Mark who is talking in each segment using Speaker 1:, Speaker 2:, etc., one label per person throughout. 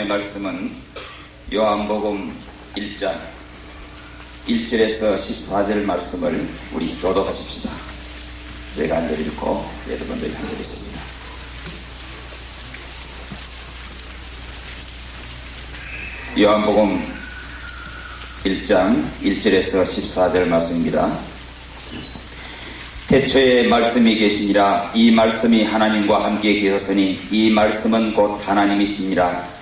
Speaker 1: 말씀은 요한복음 1장 1절에서 14절 말씀을 우리 교독하십시다. 제가 한 절 읽고 여러분들이 한 절 읽습니다. 요한복음 1장 1절에서 14절 말씀입니다. 태초에 말씀이 계시니라. 이 말씀이 하나님과 함께 계셨으니 이 말씀은 곧 하나님이시니라.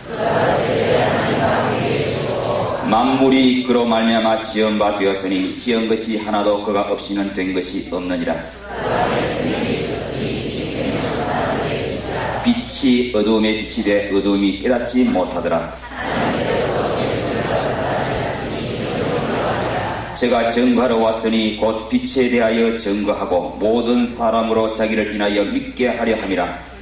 Speaker 1: 만물이 그로 말미암아 지은 바 되었으니 지은 것이 하나도 그가 없이는 된 것이 없느니라. 빛이 어두움에 빛이 돼 어두움이 깨닫지 못하더라. 제가 증거하러 왔으니 곧 빛에 대하여 증거하고 모든 사람으로 자기를 인하여 믿게 하려 함이라.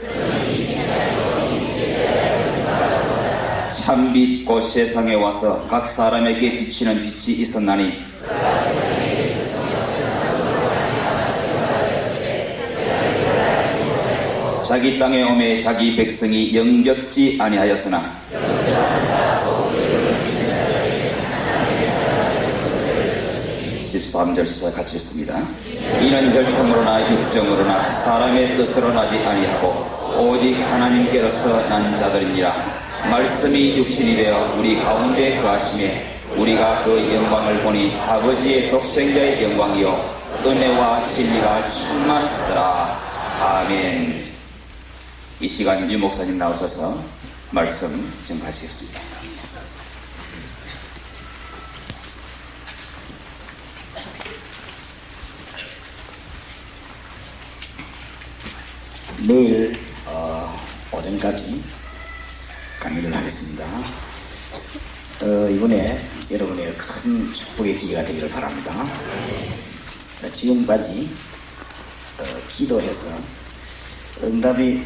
Speaker 1: 참빛 곧 세상에 와서 각 사람에게 비치는 빛이 있었나니 자기 땅에 오매 자기 백성이 영접지 아니하였으나 13절 시작 같이 읽습니다. 이는 혈통으로나 육정으로나 사람의 뜻으로 나지 아니하고 오직 하나님께로서 난 자들이니라. 말씀이 육신이 되어 우리 가운데 거하심에 우리가 그 영광을 보니 아버지의 독생자의 영광이요 은혜와 진리가 충만하더라. 아멘. 이 시간 유 목사님 나오셔서 말씀 증거하시겠습니다.
Speaker 2: 내일 오전까지 강의를 하겠습니다. 이번에 여러분의 큰 축복의 기회가 되기를 바랍니다. 지금까지 기도해서 응답이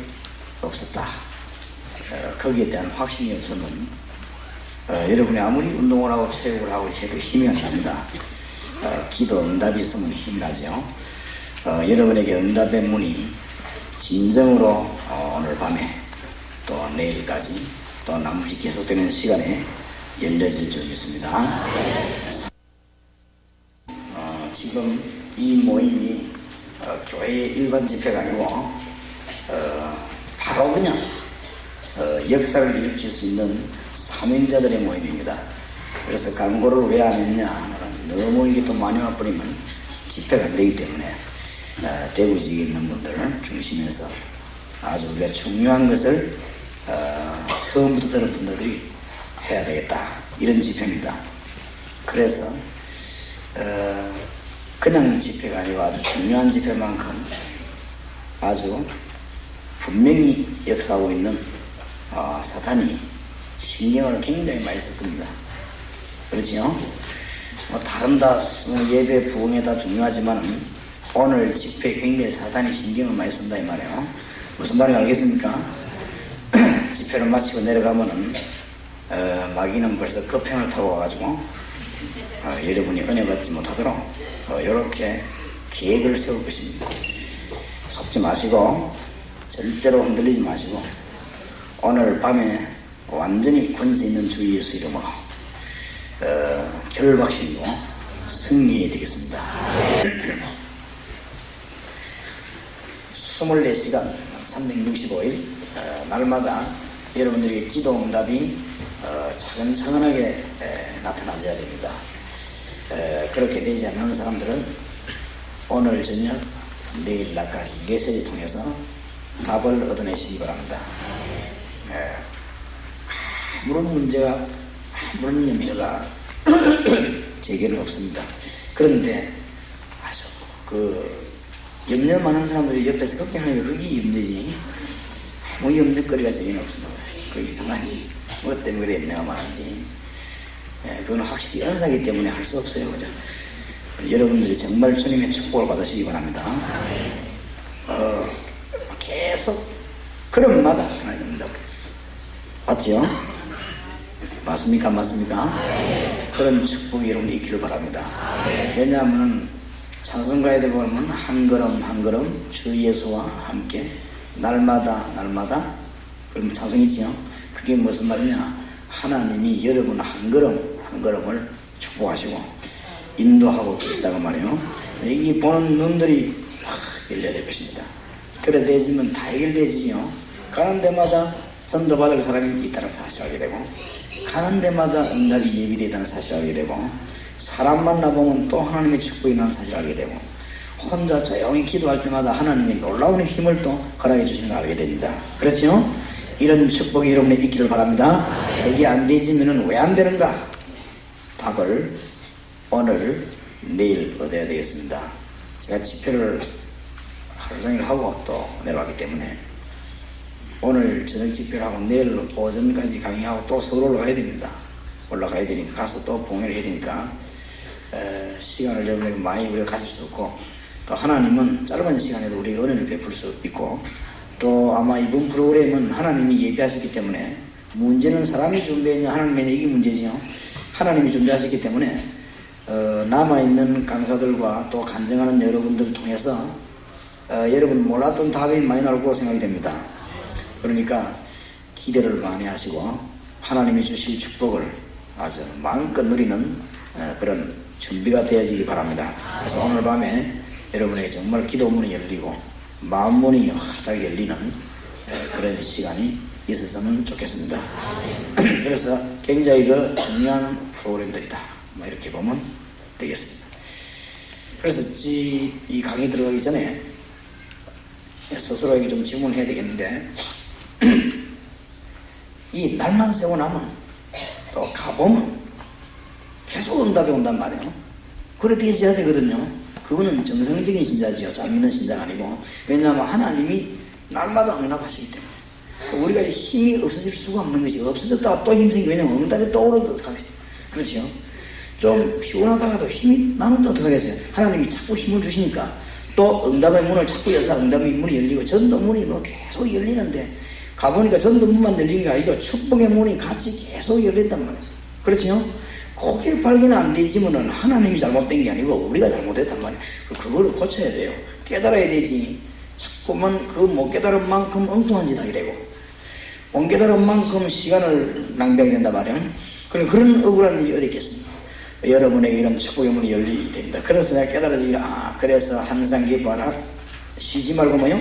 Speaker 2: 없었다. 거기에 대한 확신이 없으면 여러분이 아무리 운동을 하고 체육을 하고 해도 힘이 안 납니다. 기도 응답이 있으면 힘이 나죠. 여러분에게 응답의 문이 진정으로 오늘 밤에 또 내일까지 또 나머지 계속되는 시간에 열려질 줄 믿습니다. 지금 이 모임이 교회의 일반 집회가 아니고 바로 그냥 역사를 일으킬 수 있는 사명자들의 모임입니다. 그래서 광고를 왜 안 했냐, 너무 이게 또 많이 와버리면 집회가 안 되기 때문에 대구 지역에 있는 분들 중심에서 아주 우리가 중요한 것을 처음부터 들은 분들이 해야 되겠다, 이런 집회입니다. 그래서 그냥 집회가 아니고 아주 중요한 집회만큼 아주 분명히 역사하고 있는 사탄이 신경을 굉장히 많이 쓸 겁니다. 그렇지요? 다른 다 예배 부흥에 다 중요하지만 오늘 집회에 굉장히 사탄이 신경을 많이 쓴다 이 말이에요. 무슨 말인지 알겠습니까? 집회를 마치고 내려가면은 마귀는 벌써 급행을 타고 와가지고 여러분이 은혜 받지 못하도록 이렇게 계획을 세울 것입니다. 속지 마시고 절대로 흔들리지 마시고 오늘 밤에 완전히 권세 있는 주 예수 이름으로 결박시키고 승리해야 되겠습니다. 24시간 365일 날마다 여러분들에게 기도 응답이 차근차근하게 나타나줘야 됩니다. 그렇게 되지 않는 사람들은 오늘 저녁 내일 낮까지 메시지 통해서 답을 얻어내시기 바랍니다. 아무런 문제가, 아무런 염려가 제게는 없습니다. 그런데 아주 염려 많은 사람들이 옆에서 걱정하니까 그게 염려지, 뭐 염려거리가 제게는 없습니다. 그 이상하지. 뭐 때문에 그래 염려가 많은지. 그건 확실히 은사기 때문에 할 수 없어요. 그죠? 여러분들이 정말 주님의 축복을 받으시기 바랍니다. 계속 그런마다 하나님 응답을 맞지요? 맞습니까? 맞습니까? 그런 축복이 여러분이 있기를 바랍니다. 왜냐하면 찬송가에들 보면 한 걸음 한 걸음 주 예수와 함께 날마다 날마다, 그럼 찬송이지요? 그게 무슨 말이냐? 하나님이 여러분 한 걸음 한 걸음을 축복하시고 인도하고 계시다고 말이에요. 여기 보는 눈들이 열려야 될 것입니다. 그래 되지면 다 해결되지요. 가는 데마다 전도 받을 사람이 있다는 사실을 알게 되고, 가는 데마다 응답이 예비되어 있다는 사실을 알게 되고, 사람 만나보면 또 하나님의 축복이 있다는 사실을 알게 되고, 혼자 조용히 기도할 때마다 하나님이 놀라운 힘을 또 허락해 주시는 걸 알게 됩니다. 그렇죠? 이런 축복이 여러분에 있기를 바랍니다. 그게 안 되지면 왜 안 되는가? 답을 오늘 내일 얻어야 되겠습니다. 제가 집회를 하루 종일 하고 또 내려왔기 때문에 오늘 저녁 집회를 하고 내일 오전까지 강의하고 또 서울 올라가야 됩니다. 올라가야 되니까 가서 또 봉헌을 해야 되니까 시간을 여러분에게 많이 우리가 가질 수 없고, 또 하나님은 짧은 시간에도 우리에게 은혜를 베풀 수 있고, 또 아마 이번 프로그램은 하나님이 예비하셨기 때문에, 문제는 사람이 준비했냐 하나님의 이게 문제지요. 하나님이 준비하셨기 때문에 남아있는 강사들과 또 간증하는 여러분들 통해서 여러분 몰랐던 답이 많이 나올 거라고 생각이 됩니다. 그러니까 기대를 많이 하시고 하나님이 주실 축복을 아주 마음껏 누리는 그런 준비가 되어지기 바랍니다. 그래서 오늘 밤에 여러분에게 정말 기도 문이 열리고 마음 문이 활짝 열리는 그런 시간이 있었으면 좋겠습니다. 그래서 굉장히 중요한 프로그램들이다, 뭐 이렇게 보면 되겠습니다. 그래서 이 강의 들어가기 전에 스스로에게 좀 질문을 해야 되겠는데, 이 날만 세고 나면 또 가보면 계속 응답이 온단 말이에요. 그래 되어야 되거든요. 그거는 정상적인 신자지요. 잘 믿는 신자가 아니고. 왜냐하면 하나님이 날마다 응답하시기 때문에 우리가 힘이 없어질 수가 없는 것이, 없어졌다가 또 힘생기, 왜냐하면 응답이 또 오르도록 하겠죠. 그렇죠? 좀 피곤하다가도 힘이 나는데 어떡하겠어요? 하나님이 자꾸 힘을 주시니까 또 응답의 문을 자꾸 여서 응답의 문이 열리고, 전도 문이 뭐 계속 열리는데, 가보니까 전도 문만 열린 게 아니고 축복의 문이 같이 계속 열린단 말이에요. 그렇죠? 그게 발견 안 되지면은 하나님이 잘못된 게 아니고 우리가 잘못했단 말이에요. 그거를 고쳐야 돼요. 깨달아야 되지. 자꾸만 그 못 깨달은 만큼 엉뚱한 짓 하게 되고, 못 깨달은 만큼 시간을 낭비하게 된단 말이에요. 그런 억울한 일이 어디 있겠습니까? 여러분에게 이런 축복의 문이 열리게 됩니다. 그래서 내가 깨달아지기를, 그래서 항상 기도하라, 쉬지 말고 뭐요?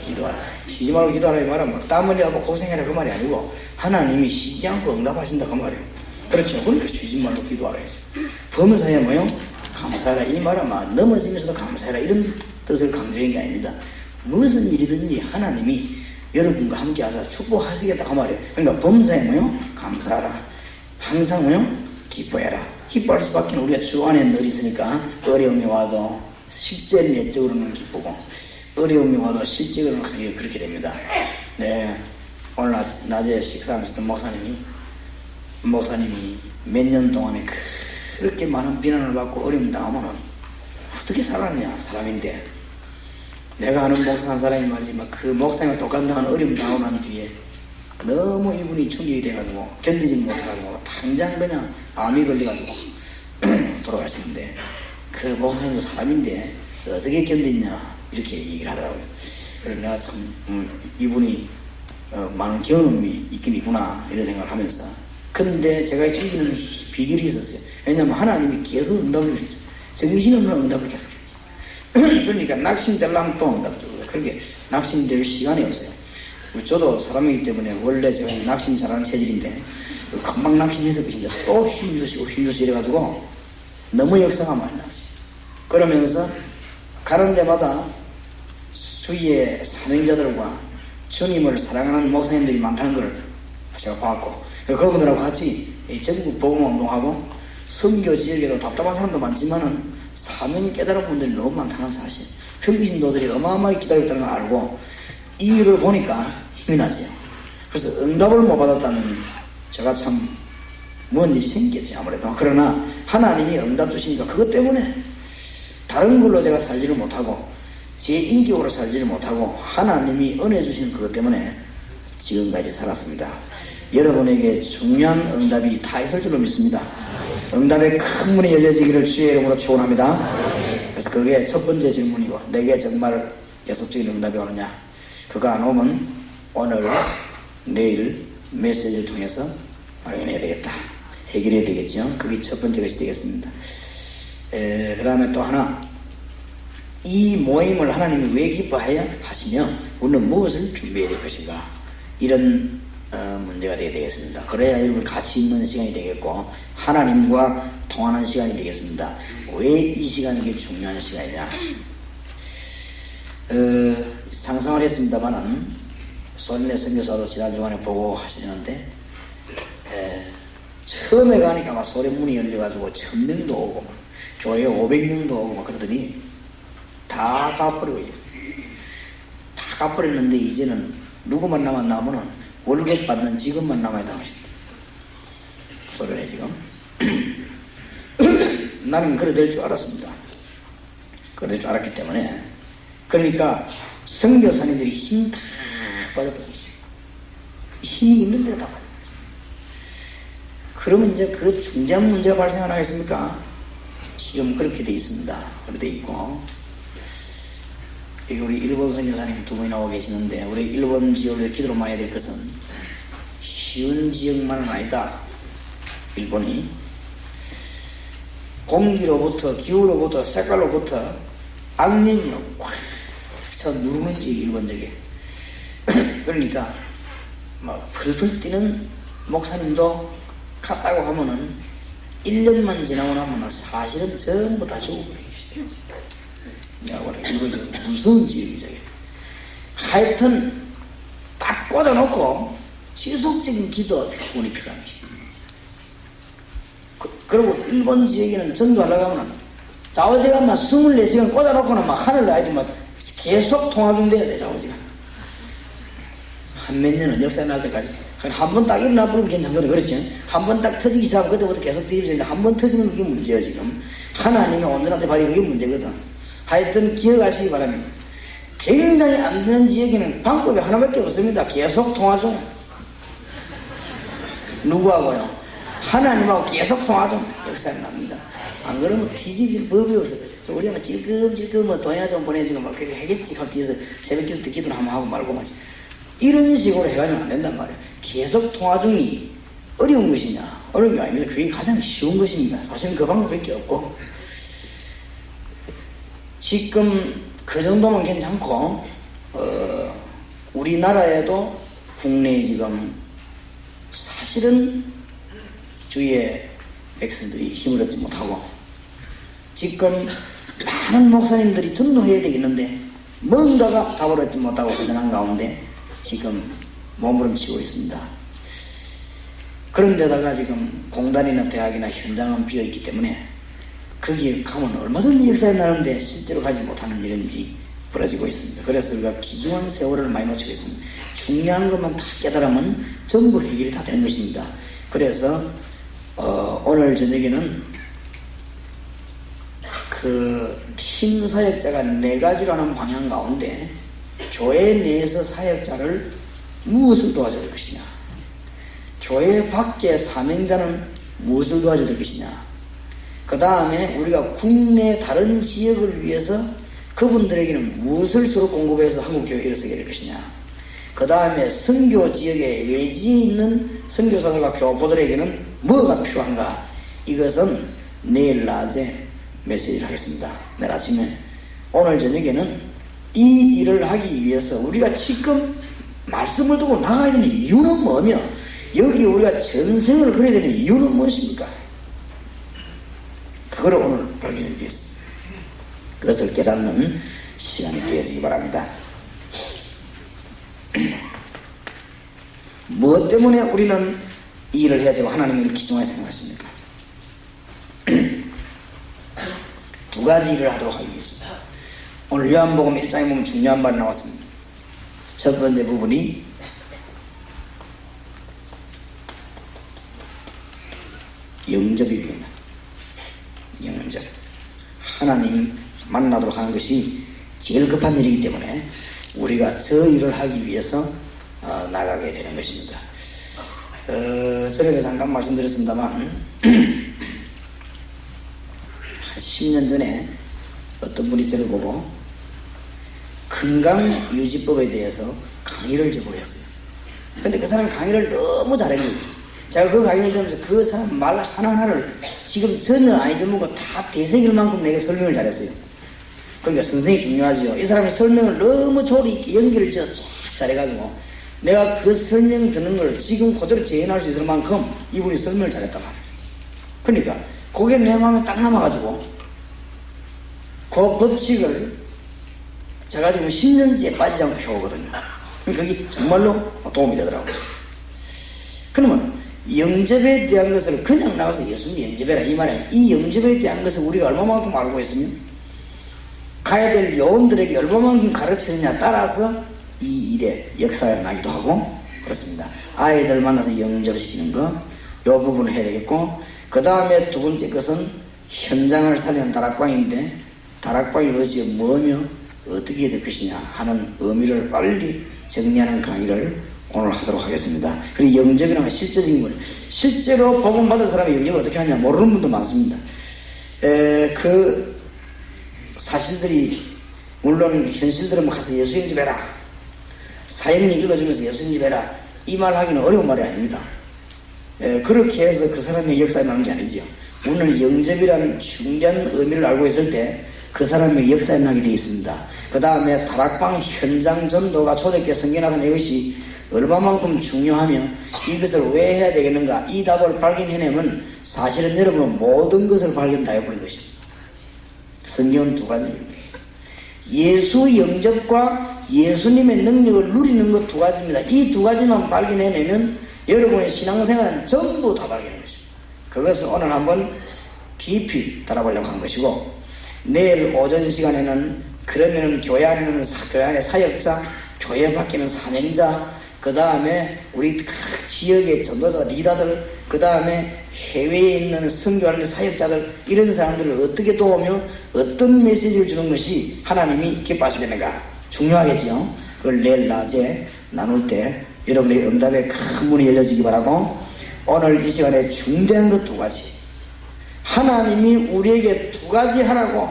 Speaker 2: 기도하라. 쉬지 말고 기도하라 이 말은 막 땀 흘리고 고생해라 그 말이 아니고, 하나님이 쉬지 않고 응답하신다 그 말이에요. 그렇죠? 그러니까 쉬지 말고 기도하라 했어요. 범사에 뭐요? 감사해라 이 말은 막 넘어지면서도 감사해라 이런 뜻을 강조한 게 아닙니다. 무슨 일이든지 하나님이 여러분과 함께 하사 축복하시겠다 그 말이에요. 그러니까 범사에 뭐요? 감사하라. 항상 뭐요? 기뻐해라. 기뻐할 수밖에 우리가 주 안에 늘 있으니까 어려움이 와도 실제 내적으로는 기쁘고, 어려움이 와도 실제로는 그렇게 됩니다. 네, 오늘 낮에 식사하면서도 목사님이 몇 년 동안에 그렇게 많은 비난을 받고 어려움 당하면은 어떻게 살았냐, 사람인데. 내가 아는 목사 한 사람이 말이지, 그 목사님과 똑같은 어려움 당하고 난 뒤에 너무 이분이 충격이 돼가지고 견디지 못해가지고 당장 그냥 암이 걸려가지고 돌아가시는데, 그 목사님도 사람인데 어떻게 견뎠냐 이렇게 얘기를 하더라고요. 그래서 내가 참 이분이 많은 경험이 있긴 있구나 이런 생각을 하면서, 근데 제가 이기는 비결이 있었어요. 왜냐하면 하나님이 계속 응답을 해줘. 정신없는 응답을 계속 해줘. 그러니까 낙심되려면 또 응답 주고, 그렇게 낙심될 시간이 없어요. 저도 사람이기 때문에 원래 제가 낙심 잘하는 체질인데 금방 낙심해서 그신데 또 힘주시고 이래가지고 너무 역사가 많이 났어요. 그러면서 가는 데마다 수위의 사명자들과 주님을 사랑하는 목사님들이 많다는 걸 제가 봤고, 그분들하고 같이 전국 복음운동하고 선교 지역에도 답답한 사람도 많지만은 사명 깨달은 분들이 너무 많다는 사실, 흑기신도들이 어마어마하게 기다리고 있다는 걸 알고 이 일을 보니까 힘이 나죠. 그래서 응답을 못 받았다면 제가 참 뭔 일이 생기겠지 아무래도. 그러나 하나님이 응답 주시니까 그것 때문에 다른 걸로 제가 살지를 못하고 제 인격으로 살지를 못하고 하나님이 은혜 주시는 그것 때문에 지금까지 살았습니다. 여러분에게 중요한 응답이 다 있을 줄로 믿습니다. 응답의 큰 문이 열려지기를 주의 이름으로 축원합니다. 그래서 그게 첫 번째 질문이고, 내게 정말 계속적인 응답이 오느냐, 그거 안 오면 오늘 내일 메시지를 통해서 마련해야 되겠다. 해결해야 되겠죠. 그게 첫 번째 것이 되겠습니다. 그 다음에 또 하나, 이 모임을 하나님이 왜 기뻐하여 하시며 우리는 무엇을 준비해야 될 것인가, 이런 문제가 되겠습니다. 그래야 여러분 같이 있는 시간이 되겠고 하나님과 통하는 시간이 되겠습니다. 왜 이 시간이 이게 중요한 시간이냐, 상상을 했습니다만은 소련의 선교사도 지난주간에 보고 하시는데 처음에 가니까 막 소련 문이 열려가지고 1000명도 오고 막 교회 500명도 오고 막 그러더니 다 가버리고 이제 다 가버렸는데 이제는 누구만 남았나면은 월급 받는 직원만 남아야 당하신다. 소련에 지금. 나는 그래 될 줄 알았습니다. 그래 될 줄 알았기 때문에, 그러니까 선교사님들이 힘 다 빠져버렸어요. 힘이 있는 데다 빠져. 그러면 이제 그 중대한 문제가 발생 안 하겠습니까? 지금 그렇게 돼 있습니다. 그렇게 돼 있고, 여기 우리 일본 선교사님 두 분이 나오고 계시는데, 우리 일본 지역을 기도로 많이 해야 될 것은 쉬운 지역만은 아니다. 일본이 공기로부터 기후로부터 색깔로부터 악령이 꽉차 누르는 지역, 일본 지역에. 그러니까 막 풀풀 뛰는 목사님도 갔다고 하면은 1년만 지나고 나면은 사실은 전부 다 죽어버려요. 내가 보래 이거 무서운 지역이죠. 하여튼 딱 꽂아놓고 지속적인 기도 후원이 필요한 것이죠. 그리고 일본 지역에는 전도하려고 하면 좌우지간만 24시간 꽂아놓고는 막 하늘 나야지 막 계속 통화 중 돼야 돼. 좌우지간 한 몇 년은 역사 날 때까지 한 번 딱 일어나 버리면 괜찮거든. 그렇지? 한 번 딱 터지기 시작하면 그때부터 계속 뒤집어지는데, 한 번 터지는 그게 문제야. 지금 하나님이 온전한테 발이 그게 문제거든. 하여튼 기억하시기 바랍니다. 굉장히 안 되는 지역에는 방법이 하나밖에 없습니다. 계속 통화 중. 누구하고요? 하나님하고 계속 통화 중. 역사에 납니다. 안 그러면 뒤집질 법이 없어. 우리가 찔끔찔끔 뭐 돈이나 좀 보내주고 막 그렇게 하겠지. 그 뒤에서 새벽기도 듣기도 한번 하고 말고 말지. 이런 식으로 해가지고 안 된단 말이에요. 계속 통화 중이 어려운 것이냐? 어려운 게 아닙니다. 그게 가장 쉬운 것입니다. 사실은 그 방법밖에 없고, 지금 그 정도면 괜찮고, 우리나라에도 국내에 지금 사실은 주위의 백성들이 힘을 얻지 못하고, 지금 많은 목사님들이 전도해야 되겠는데 뭔가가 답을 얻지 못하고 허전한 가운데 지금 몸부림치고 있습니다. 그런데다가 지금 공단이나 대학이나 현장은 비어있기 때문에 거기에 가면 얼마든지 역사에 나는데 실제로 가지 못하는 이런 일이 벌어지고 있습니다. 그래서 우리가 귀중한 세월을 많이 놓치고 있습니다. 중요한 것만 다 깨달으면 전부 해결이 다 되는 것입니다. 그래서 오늘 저녁에는 그 팀 사역자가 4가지라는 방향 가운데 교회 내에서 사역자를 무엇을 도와줘야 될 것이냐, 교회 밖의 사명자는 무엇을 도와줘야 될 것이냐, 그 다음에 우리가 국내 다른 지역을 위해서 그분들에게는 무엇을 서로 공급해서 한국교회에 일어서게 될 것이냐, 그 다음에 선교 지역에 외지에 있는 선교사들과 교포들에게는 뭐가 필요한가, 이것은 내일 낮에 메시지를 하겠습니다. 내일 아침에. 오늘 저녁에는 이 일을 하기 위해서 우리가 지금 말씀을 두고 나가야 되는 이유는 뭐며, 여기 우리가 전생을 그려야 되는 이유는 무엇입니까? 그걸 오늘 발견해 드리겠습니다. 그것을 깨닫는 시간이 되어지기 바랍니다. 무엇 때문에 우리는 이 일을 해야 되고 하나님을 기중하게 생각하십니까? 2가지 일을 하도록 하기 위해서입니다. 오늘 요한복음 1장에 보면 중요한 말이 나왔습니다. 첫 번째 부분이 영접입니다. 영접. 하나님 만나도록 하는 것이 제일 급한 일이기 때문에 우리가 저 일을 하기 위해서 나가게 되는 것입니다. 전에도 잠깐 말씀드렸습니다만 10년 전에 어떤 분이 저를 보고 건강유지법에 대해서 강의를 제보했어요. 근데 그 사람이 강의를 너무 잘한 거죠. 제가 그 강의를 들으면서 그 사람 말 하나하나를 지금 전혀 안 잊어먹고 다 되새길 만큼 내가 설명을 잘했어요. 그러니까 선생이 중요하죠. 이 사람이 설명을 너무 조리 있게 연기를 지어 쫙 잘해가지고 내가 그 설명 듣는 걸 지금 그대로 재현할 수 있을 만큼 이분이 설명을 잘했단 말이에요. 그러니까 그게 내 마음에 딱 남아가지고 그 법칙을 제가 지금 10년째 빠지지 않고 해오거든요. 그게 정말로 도움이 되더라고요. 그러면 영접에 대한 것을 그냥 나가서 예수님 영접해라 이 말이에요. 이 영접에 대한 것을 우리가 얼마만큼 알고 있으면 가야 될 요원들에게 얼마만큼 가르치느냐 따라서 이 일에 역사가 나기도 하고 그렇습니다. 아이들 만나서 영접시키는 거 요 부분을 해야 되겠고, 그 다음에 두 번째 것은 현장을 살리는 다락방인데 다락방이 도대체 뭐며 어떻게 될 것이냐 하는 의미를 빨리 정리하는 강의를 오늘 하도록 하겠습니다. 그리고 영접이라는 건 실제적인 거예요. 실제로 복음 받을 사람이 영접을 어떻게 하냐 모르는 분도 많습니다. 그 사실들이 물론 현실들은 가서 예수 영접해라, 사형리 읽어주면서 예수 영접해라 이 말 하기는 어려운 말이 아닙니다. 그렇게 해서 그 사람의 역사에 나는 게 아니죠. 우리는 영접이라는 중대한 의미를 알고 있을 때 그 사람의 역사에 나게 되어 있습니다. 그 다음에 다락방 현장 전도가 초대교회 성경하는 이것이 얼마만큼 중요하며 이것을 왜 해야 되겠는가 이 답을 발견해내면 사실은 여러분은 모든 것을 발견 다 해버린 것입니다. 성경은 두 가지입니다. 예수 영접과 예수님의 능력을 누리는 것 두 가지입니다. 이 두 가지만 발견해내면 여러분의 신앙생활은 전부 다 발견하는 것입니다. 그것을 오늘 한번 깊이 달아보려고 하는 것이고, 내일 오전 시간에는 그러면은 교회 안에는 교회 안의 사역자, 교회 밖에는 사명자, 그 다음에 우리 각 지역의 전도자 리더들, 그 다음에 해외에 있는 선교하는 사역자들, 이런 사람들을 어떻게 도우며 어떤 메시지를 주는 것이 하나님이 기뻐하시겠는가 중요하겠지요. 그걸 내일 낮에 나눌 때 여러분의 응답에 큰 문이 열려지기 바라고, 오늘 이 시간에 중대한 것 두 가지, 하나님이 우리에게 두 가지 하라고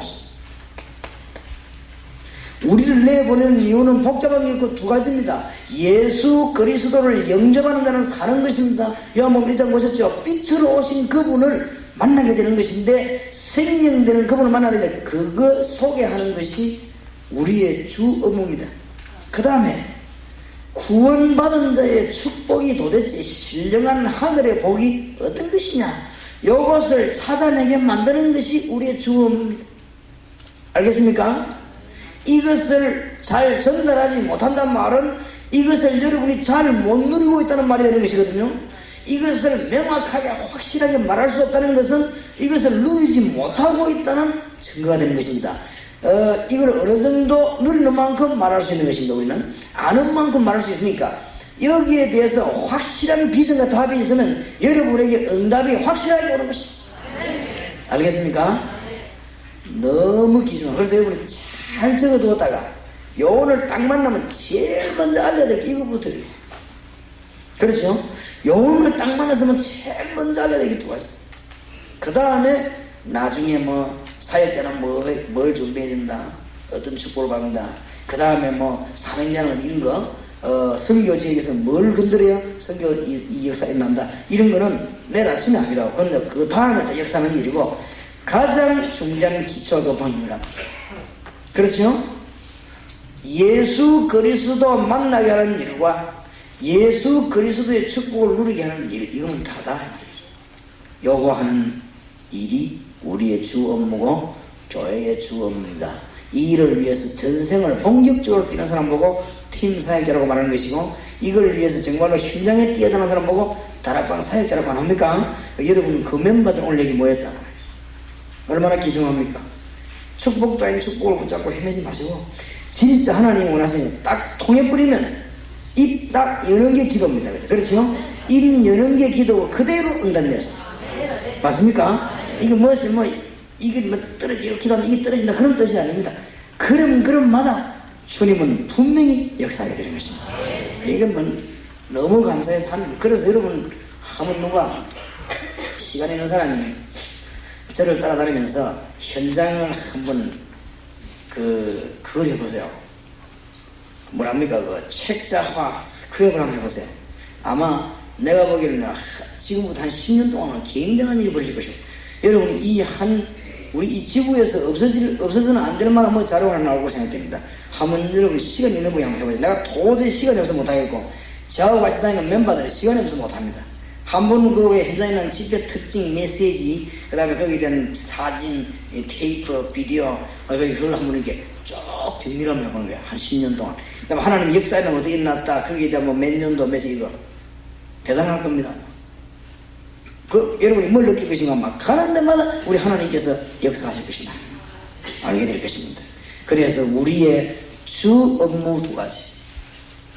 Speaker 2: 우리를 내보내는 이유는 복잡한 게 그 두 가지입니다. 예수 그리스도를 영접하는 자는 사는 것입니다. 요한복음 1장 보셨죠? 빛으로 오신 그분을 만나게 되는 것인데, 생명되는 그분을 만나게 되는 그거 소개하는 것이 우리의 주 업무입니다. 그 다음에 구원받은 자의 축복이 도대체 신령한 하늘의 복이 어떤 것이냐, 이것을 찾아내게 만드는 것이 우리의 주 업무입니다. 알겠습니까? 이것을 잘 전달하지 못한다는 말은 이것을 여러분이 잘 못 누리고 있다는 말이 되는 것이거든요. 이것을 명확하게 확실하게 말할 수 없다는 것은 이것을 누리지 못하고 있다는 증거가 되는 것입니다. 이걸 어느 정도 누리는 만큼 말할 수 있는 것입니다. 우리는 아는 만큼 말할 수 있으니까 여기에 대해서 확실한 비전과 답이 있으면 여러분에게 응답이 확실하게 오는 것입니다. 알겠습니까? 너무 기준화. 그래서 여러분이 잘 적어두었다가 요원을 딱 만나면 제일 먼저 알려야 될 게 이거부터 드리겠습니다. 그렇죠? 요원을 딱 만났으면 제일 먼저 알려야 될 게 두 가지. 그 다음에 나중에 뭐 사역자는 뭘 준비해야 된다, 어떤 축복을 받는다, 그 다음에 뭐 사명자는 이런 거, 선교 지역에서 뭘 건드려야 선교 이 역사가 일어난다, 이런 거는 내일 아침에 하기로 하고, 그런데 그 다음에 역사하는 일이고, 가장 중요한 기초가 교방입니다. 그렇죠? 예수 그리스도 만나게 하는 일과 예수 그리스도의 축복을 누리게 하는 일, 이건 다다. 요거 하는 일이 우리의 주 업무고 교회의 주 업무입니다. 이 일을 위해서 전생을 본격적으로 뛰는 사람 보고 팀 사역자라고 말하는 것이고, 이걸 위해서 정말로 현장에 뛰어드는 사람 보고 다락방 사역자라고 합니까? 여러분 그 멤버들 오늘 여기 모였다. 얼마나 귀중합니까? 축복도 아닌 축복을 붙잡고 헤매지 마시고, 진짜 하나님이 원하시는 딱 통해버리면 입 딱 여는 게 기도입니다. 그렇죠? 입 여는 게 기도고 그대로 응답이 되십니다. 맞습니까? 이게 무엇을 이게 뭐 떨어지고 기도하면 이게 떨어진다 그런 뜻이 아닙니다. 그럼마다 주님은 분명히 역사하게 되는 것입니다. 이건 뭐 너무 감사해서 하는. 그래서 여러분 한번 누가 시간 있는 사람이 저를 따라다니면서 현장을 한번 그걸 해보세요. 뭐랍니까? 그 책자화 스크랩을 한번 해보세요. 아마 내가 보기에는 지금부터 한 10년 동안은 굉장한 일이 벌어질 것이고, 여러분이 우리 이 지구에서 없어서는 안 되는 만한 뭐 자료가 하나 나올 거 생각됩니다. 한번 여러분 시간 있는 분이 한번 해보세요. 내가 도저히 시간이 없어서 못하겠고, 저하고 같이 다니는 멤버들이 시간이 없어서 못합니다. 한 번은 그 외에 현장에 있는 집회 특징 메시지, 그 다음에 거기에 대한 사진, 테이프, 비디오, 그걸 한번 이렇게 쭉 정리를 한번 해보는 거예요. 한 10년 동안. 그 다음에 하나님 역사에는 어떻게 일어났다, 거기에 대한 뭐 몇 년도, 몇 이거. 대단할 겁니다. 여러분이 뭘 느낄 것인가? 막 가는 데마다 우리 하나님께서 역사하실 것이다. 알게 될 것입니다. 그래서 우리의 주 업무 두 가지.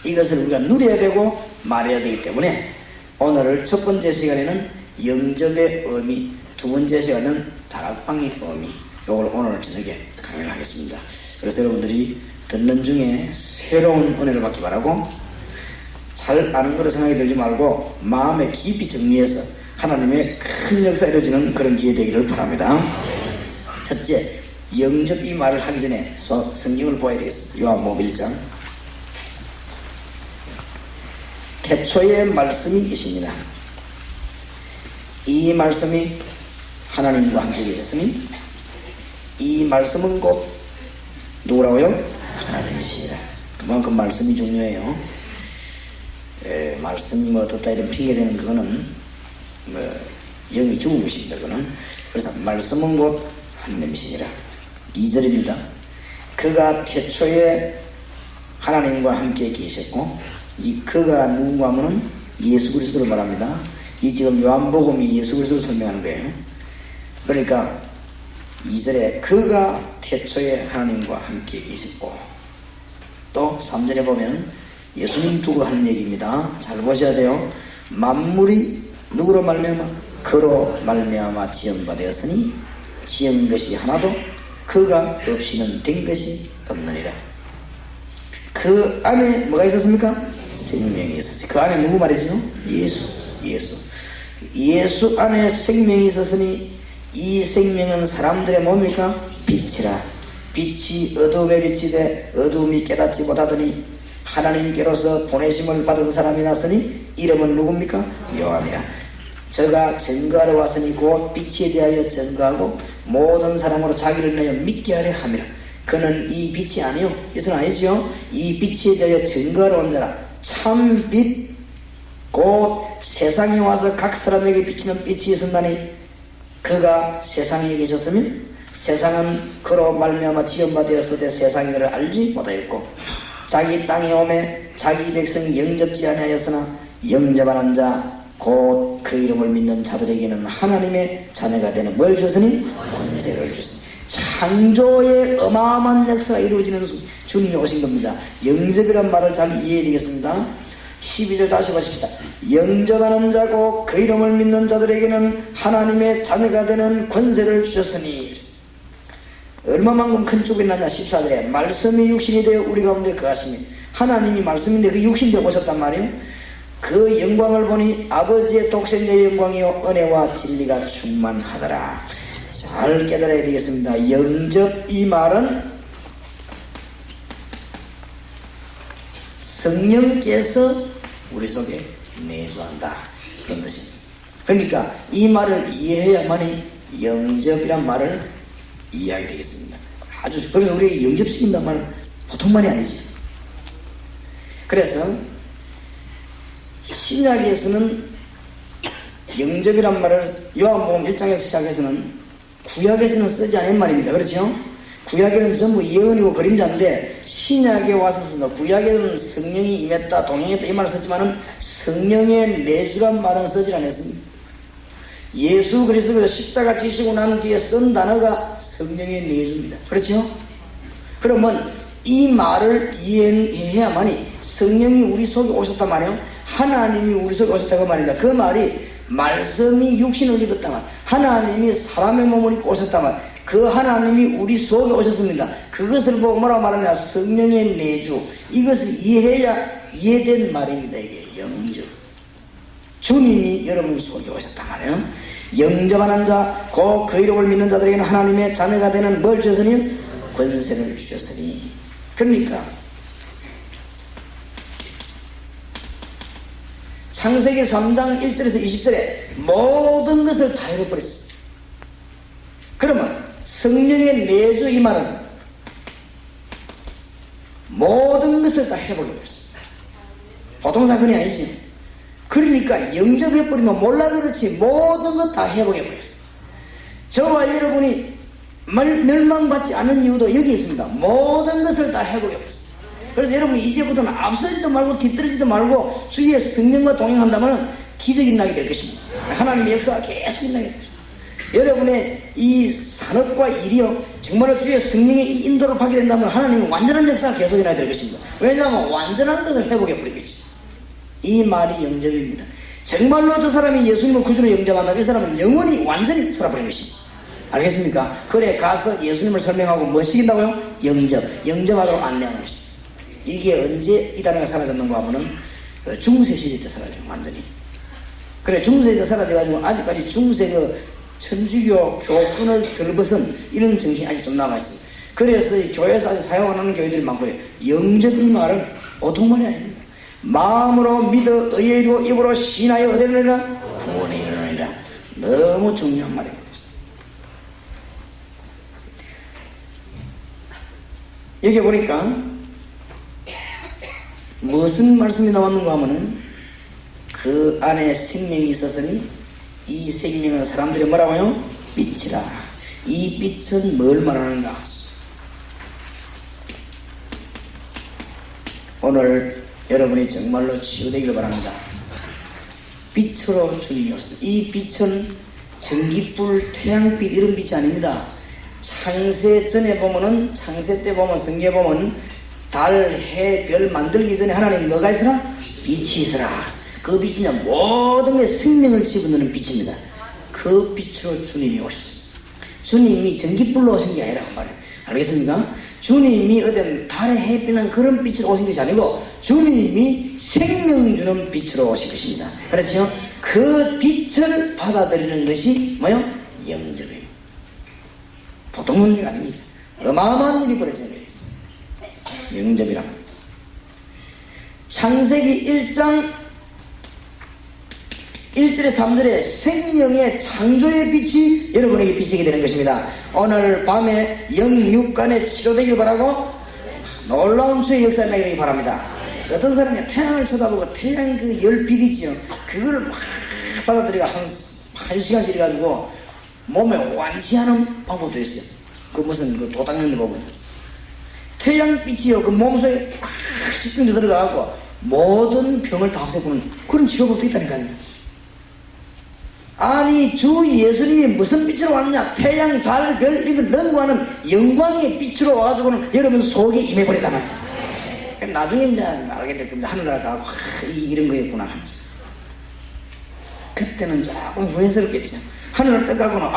Speaker 2: 이것을 우리가 누려야 되고 말해야 되기 때문에 오늘 첫 번째 시간에는 영접의 의미, 두 번째 시간은 다락방의 의미, 이걸 오늘 저녁에 강의를 하겠습니다. 그래서 여러분들이 듣는 중에 새로운 은혜를 받기 바라고, 잘 아는 거로 생각이 들지 말고 마음에 깊이 정리해서 하나님의 큰 역사 이루어지는 그런 기회 되기를 바랍니다. 첫째, 영접 이 말을 하기 전에 성경을 보아야 되겠습니다. 요한복음 1장. 태초에 말씀이 계십니다. 이 말씀이 하나님과 함께 계셨으니 이 말씀은 곧 누구라고요? 하나님이시라. 그만큼 말씀이 중요해요. 말씀이 뭐 어떻다 이런 핑계대는 그거는 영이 죽은 것입니다. 그거는. 그래서 말씀은 곧 하나님이시니라. 2절입니다. 그가 태초에 하나님과 함께 계셨고, 이 그가 누군가 하면은 예수 그리스도를 말합니다. 이 지금 요한복음이 예수 그리스도를 설명하는 거예요. 그러니까 2절에 그가 태초에 하나님과 함께 계셨고, 또 3절에 보면 예수님 두고 하는 얘기입니다. 잘 보셔야 돼요. 만물이 누구로 말미암아? 그로 말미암아 지은 바 되었으니 지은 것이 하나도 그가 없이는 된 것이 없느니라. 그 안에 뭐가 있었습니까? 생명이 있었어요. 그 안에 누구 말이죠? 예수 안에 생명이 있었으니 이 생명은 사람들의 뭡니까? 빛이라. 빛이 어둠에 비치되 어둠이 깨닫지 못하더니 하나님께로서 보내심을 받은 사람이 났으니 이름은 누굽니까? 요한이라. 저가 증거하러 왔으니 곧 빛에 대하여 증거하고 모든 사람으로 자기를 내어 믿게 하려 함이라. 그는 이 빛이 아니요, 이것은 아니죠. 이 빛에 대하여 증거하러 온 자라. 참 빛, 곧 세상에 와서 각 사람에게 비치는 빛이 있었나니 그가 세상에 계셨으면 세상은 그로 말미암아 지은 바 되었으되 세상이 그를 알지 못하였고 자기 땅에 오매 자기 백성이 영접지 아니하였으나 영접하는 자 곧 그 이름을 믿는 자들에게는 하나님의 자녀가 되는 뭘 주셨으니? 권세를 주셨으니. 창조의 어마어마한 역사가 이루어지는 주님이 오신 겁니다. 영접이란 말을 잘 이해해야 되겠습니다. 12절 다시 보십시다. 영접하는 자고 그 이름을 믿는 자들에게는 하나님의 자녀가 되는 권세를 주셨으니. 얼마만큼 큰 쪽이 나냐. 14절에 말씀이 육신이 되어 우리 가운데 거하시니. 하나님이 말씀인데 그 육신이 되어 오셨단 말이에요. 그 영광을 보니 아버지의 독생자의 영광이요 은혜와 진리가 충만하더라. 잘 깨달아야 되겠습니다. 영접 이 말은 성령께서 우리 속에 내주한다, 그런 뜻입니다. 그러니까 이 말을 이해해야만이 영접이란 말을 이해하게 되겠습니다. 그래서 우리가 영접시킨단 말은 보통 말이 아니지. 그래서 신약에서는 영접이란 말을 요한복음 1장에서 시작해서는 구약에서는 쓰지 않은 말입니다. 그렇죠? 구약에는 전부 예언이고 그림자인데 신약에 와서 쓴다. 구약에는 성령이 임했다, 동행했다 이 말을 썼지만은 성령의 내주란 말은 쓰지 않았습니다. 예수 그리스도께서 십자가 지시고 난 뒤에 쓴 단어가 성령의 내주입니다. 그렇죠? 그러면 이 말을 이해해야만이 성령이 우리 속에 오셨단 말이에요. 하나님이 우리 속에 오셨다고 말입니다. 그 말이 말씀이 육신을 입었단 말, 하나님이 사람의 몸을 입고 오셨단 말, 그 하나님이 우리 속에 오셨습니다. 그것을 보고 뭐라고 말하냐? 성령의 내주. 이것을 이해해야 이해된 말입니다. 이게 영접. 주님이 여러분 속에 오셨단 말이에요. 영접하는 자, 곧 그 이름을 믿는 자들에게는 하나님의 자녀가 되는 뭘 주셨으니? 권세를 주셨으니. 그러니까 창세기 3장 1절에서 20절에 모든 것을 다 잃어버렸습니다. 그러면 성령의 내주 이 말은 모든 것을 다 해버려버렸습니다. 보통 사건이 아니지. 그러니까 영접해버리면 몰라 그렇지 모든 것 다 해버려버렸습니다. 저와 여러분이 멸망받지 않은 이유도 여기 있습니다. 모든 것을 다 해버려버렸습니다. 그래서 여러분이 이제부터는 앞서지도 말고 뒤떨어지도 말고 주의 성령과 동행한다면 기적이 일어나게 될 것입니다. 하나님의 역사가 계속 일어나게 될 것입니다. 여러분의 이 산업과 일이요 정말로 주의 성령의 이 인도를 받게 된다면 하나님은 완전한 역사가 계속 일어나게 될 것입니다. 왜냐하면 완전한 것을 회복해 버리겠죠. 이 말이 영접입니다. 정말로 저 사람이 예수님을 구주로 영접한다면 이 사람은 영원히 완전히 살아버린 것입니다. 알겠습니까? 그래 가서 예수님을 설명하고 뭐 시킨다고요? 영접하도록 안내하는 것입니다. 이게 언제 이 단어가 사라졌는가 하면은 중세 시대 때 사라져요. 완전히. 그래 중세 때 사라져가지고 아직까지 중세 그 천주교 교훈을 덜벗은 이런 정신이 아직 좀 남아있습니다. 그래서 교회에서 아직 사용 안 하는 교회들이 많고요. 영접 이 말은 보통 말이 아닙니다. 마음으로 믿어 의의로 입으로 신하여 얻으리라 구원에 이르느니라. 너무 중요한 말입니다. 여기 보니까 무슨 말씀이 나왔는가 하면은 그 안에 생명이 있었으니 이 생명은 사람들이 뭐라고요? 빛이라. 이 빛은 뭘 말하는가? 오늘 여러분이 정말로 치유되기를 바랍니다. 빛으로 주님이 오셨습니다. 이 빛은 전기불, 태양빛 이런 빛이 아닙니다. 창세 전에 보면은 창세 때 보면 성경에 보면 달, 해, 별 만들기 전에 하나님 뭐가 있으라? 빛이 있으라. 그 빛이 모든 게 생명을 집어넣는 빛입니다. 그 빛으로 주님이 오셨습니다. 주님이 전기불로 오신 게 아니라고 말해요. 알겠습니까? 주님이 어떤 달에 햇빛난 그런 빛으로 오신 것이 아니고 주님이 생명 주는 빛으로 오신 것입니다. 그렇죠? 그 빛을 받아들이는 것이 뭐요? 영접입니다. 보통 문제가 아닙니다. 어마어마한 일이 벌어지는 거예요. 영접이란 창세기 1장 1절에 3절에 생명의 창조의 빛이 여러분에게 비치게 되는 것입니다. 오늘 밤에 영육간에 치료되길 바라고 놀라운 주의 역사가 일어나기 바랍니다. 어떤 사람이 태양을 쳐다보고 태양 그 열빛이지요. 그걸 막 받아들이고 한 시간씩 이래가지고 몸에 완시하는 방법도 있어요. 그 무슨 그 도당는 데 보면 태양빛이요 그 몸속에 막 집중돼 들어가고 모든 병을 다 없애보는 그런 치료법도 있다니까요. 아니 주 예수님이 무슨 빛으로 왔느냐? 태양, 달, 별 이걸 넘고하는 영광의 빛으로 와가지고는 여러분 속에 임해버리단 말이에요. 나중에 이제 알게 될 겁니다. 하늘나라 가고 이런 거였구나 하면서 그때는 조금 후회스럽겠죠. 하늘을 떠가고는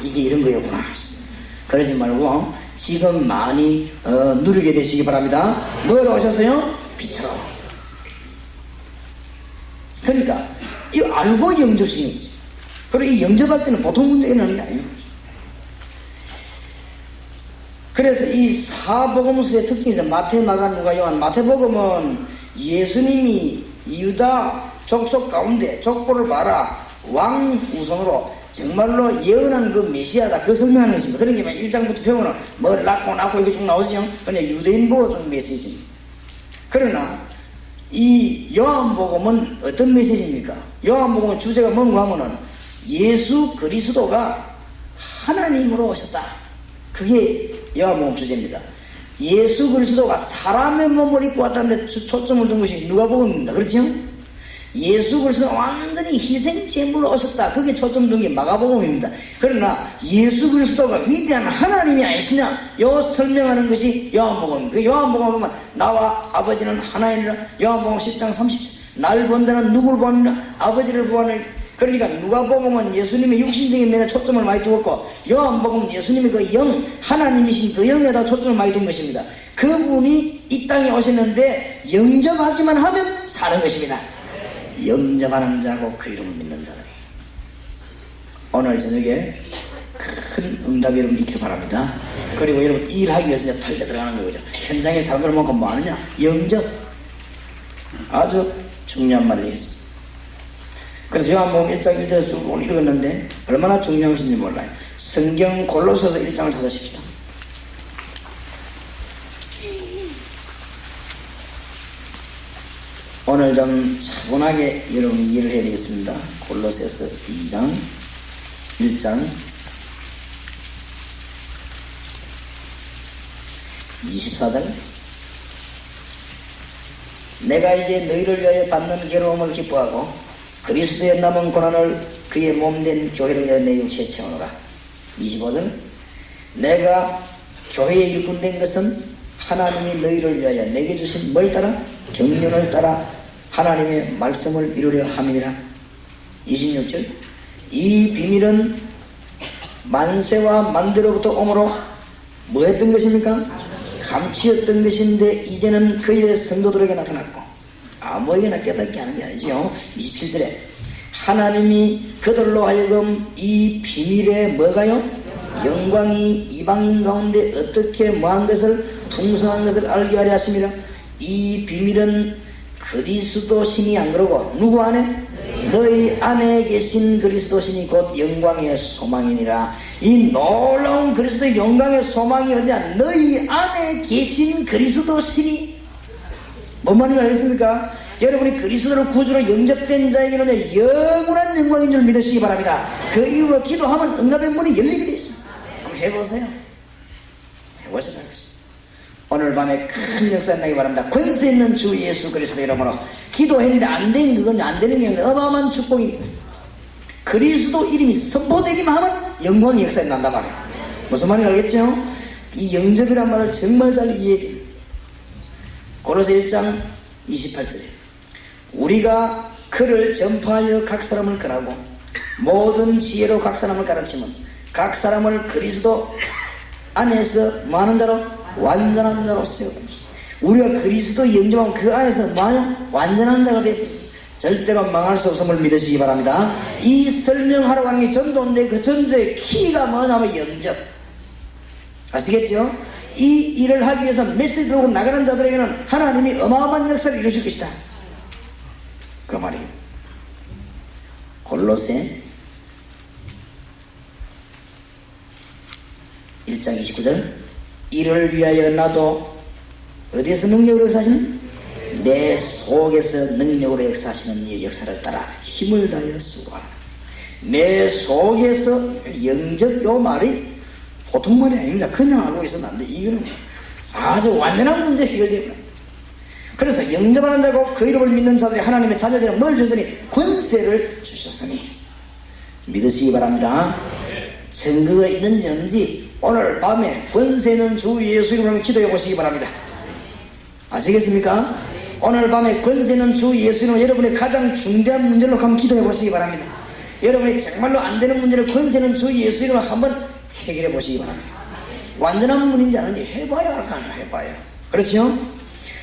Speaker 2: 이게 이런 거였구나 하면서. 그러지 말고 지금 많이 누리게 되시기 바랍니다. 뭐로 오셨어요? 빛으로. 그러니까 이거 알고 영접시키는 거죠. 그리고 이 영접할 때는 보통 문제가 일어나는 게 아니에요. 그래서 이 사복음서의 특징이 있어요. 마태, 마가, 누가, 요한. 마태복음은 예수님이 유다 족속 가운데 족보를 봐라 왕 후손으로 정말로 예언한 그 메시아다 그 설명하는 것입니다. 그러니까 1장부터 배우는 뭘 낳고 이게 쭉 나오죠. 그냥 유대인 보고 좀 메시지입니다. 그러나 이 요한복음은 어떤 메시지입니까? 요한복음의 주제가 뭔가 하면은 예수 그리스도가 하나님으로 오셨다. 그게 요한복음 주제입니다. 예수 그리스도가 사람의 몸을 입고 왔다는데 초점을 둔 것이 누가복음입니다. 그렇죠? 예수 그리스도가 완전히 희생 제물로 오셨다. 그게 초점 둔 게 마가복음입니다. 그러나 예수 그리스도가 위대한 하나님이 아니시냐? 요 설명하는 것이 요한복음입니다. 그 요한복음 보면 나와 아버지는 하나이니라. 요한복음 10장 30절. 날 본 자는 누구를 보느냐? 아버지를 보느냐. 그러니까 누가복음은 예수님의 육신적인 면에 초점을 많이 두었고 요한복음은 예수님의 그 영, 하나님이신 그 영에다 초점을 많이 둔 것입니다. 그분이 이 땅에 오셨는데 영접하기만 하면 사는 것입니다. 영접하는 자고 그 이름을 믿는 자들이 오늘 저녁에 큰 응답이 여러분 있기를 바랍니다. 그리고 여러분 일하기 위해서 이제 털려 들어가는 거죠. 현장에 사람들 만큼 뭐 하느냐? 영접. 아주 중요한 말이 되겠습니다. 그래서 요한복음 1장 1절에서 쭉 오늘 읽었는데 얼마나 중요한지 몰라요. 성경 골로새서 1장을 찾으십시다. 오늘 좀 차분하게 여러분이 이해를 해야 되겠습니다. 골로새서 2장 1장 24절. 내가 이제 너희를 위하여 받는 괴로움을 기뻐하고 그리스도의 남은 고난을 그의 몸된 교회를 위하여 내 육체에 채우노라. 25절. 내가 교회에 일꾼된 것은 하나님이 너희를 위하여 내게 주신 뭘 따라? 경륜을 따라 하나님의 말씀을 이루려 함이니라. 26절. 이 비밀은 만세와 만대로부터 오므로 뭐 했던 것입니까? 감추었던 것인데 이제는 그의 성도들에게 나타났고 아무에게나 깨닫게 하는 게 아니죠. 27절에 하나님이 그들로 하여금 이 비밀에 뭐가요? 영광이 이방인 가운데 어떻게 뭐한 것을 풍성한 것을 알게 하려 하심이라. 이 비밀은 그리스도 신이 안 그러고 누구 안에? 너희 안에 계신 그리스도 신이 곧 영광의 소망이니라. 이 놀라운 그리스도의 영광의 소망이 어디냐? 너희 안에 계신 그리스도 신이 뭔 말인지 알겠습니까? 여러분이 그리스도를 구주로 영접된 자에게는 영원한 영광인 줄 믿으시기 바랍니다. 그 이후로 기도하면 응답의 문이 열리게 되어 있습니다. 한번 해보세요. 해보시죠. 오늘 밤에 큰 역사 나기 바랍니다. 권세 있는 주 예수 그리스도 이름으로 기도했는데 안 된 그건 안 되는 게 어마어마한 축복입니다. 그리스도 이름이 선포되기만 하면 영광의 역사에 난단 말이에요. 무슨 말인지 알겠죠? 이 영접이란 말을 정말 잘 이해해야 됩니다. 골로새 1장 28절에 우리가 그를 전파하여 각 사람을 권하고 모든 지혜로 각 사람을 가르치면 각 사람을 그리스도 안에서 뭐하는 자로? 완전한 자로 세워갑니다. 우리가 그리스도 영접하면 그 안에서 뭐하냐? 완전한 자가 됩니다. 절대로 망할 수 없음을 믿으시기 바랍니다. 이 설명하러 가는 게 전도인데 그 전도의 키가 뭐냐면 영접. 아시겠죠? 이 일을 하기 위해서 메시지 들고 나가는 자들에게는 하나님이 어마어마한 역사를 이루실 것이다. 그 말이에요. 골로새 1장 29절. 이를 위하여 나도 어디에서 능력으로 역사하시는? 내 속에서 능력으로 역사하시는 이 역사를 따라 힘을 다하여 수고하라. 내 속에서 영접 요 말이 보통 말이 아닙니다. 그냥 알고 있으면 안 돼. 이거는 아주 완전한 문제 해결됩니다. 그래서 영접하는 자고 그 이름을 믿는 자들이 하나님의 자녀들은 뭘 주셨으니? 권세를 주셨으니 믿으시기 바랍니다. 증거가 있는지 없는지 오늘 밤에 권세는 주 예수 이름으로 기도해 보시기 바랍니다. 아시겠습니까? 오늘 밤에 권세는 주 예수 이름으로 여러분의 가장 중대한 문제로 한번 기도해 보시기 바랍니다. 여러분이 정말로 안 되는 문제를 권세는 주 예수 이름으로 한번 해결해 보시기 바랍니다. 완전한 분인지 아닌지 해봐야 할 거 아니에요. 해봐야. 그렇죠?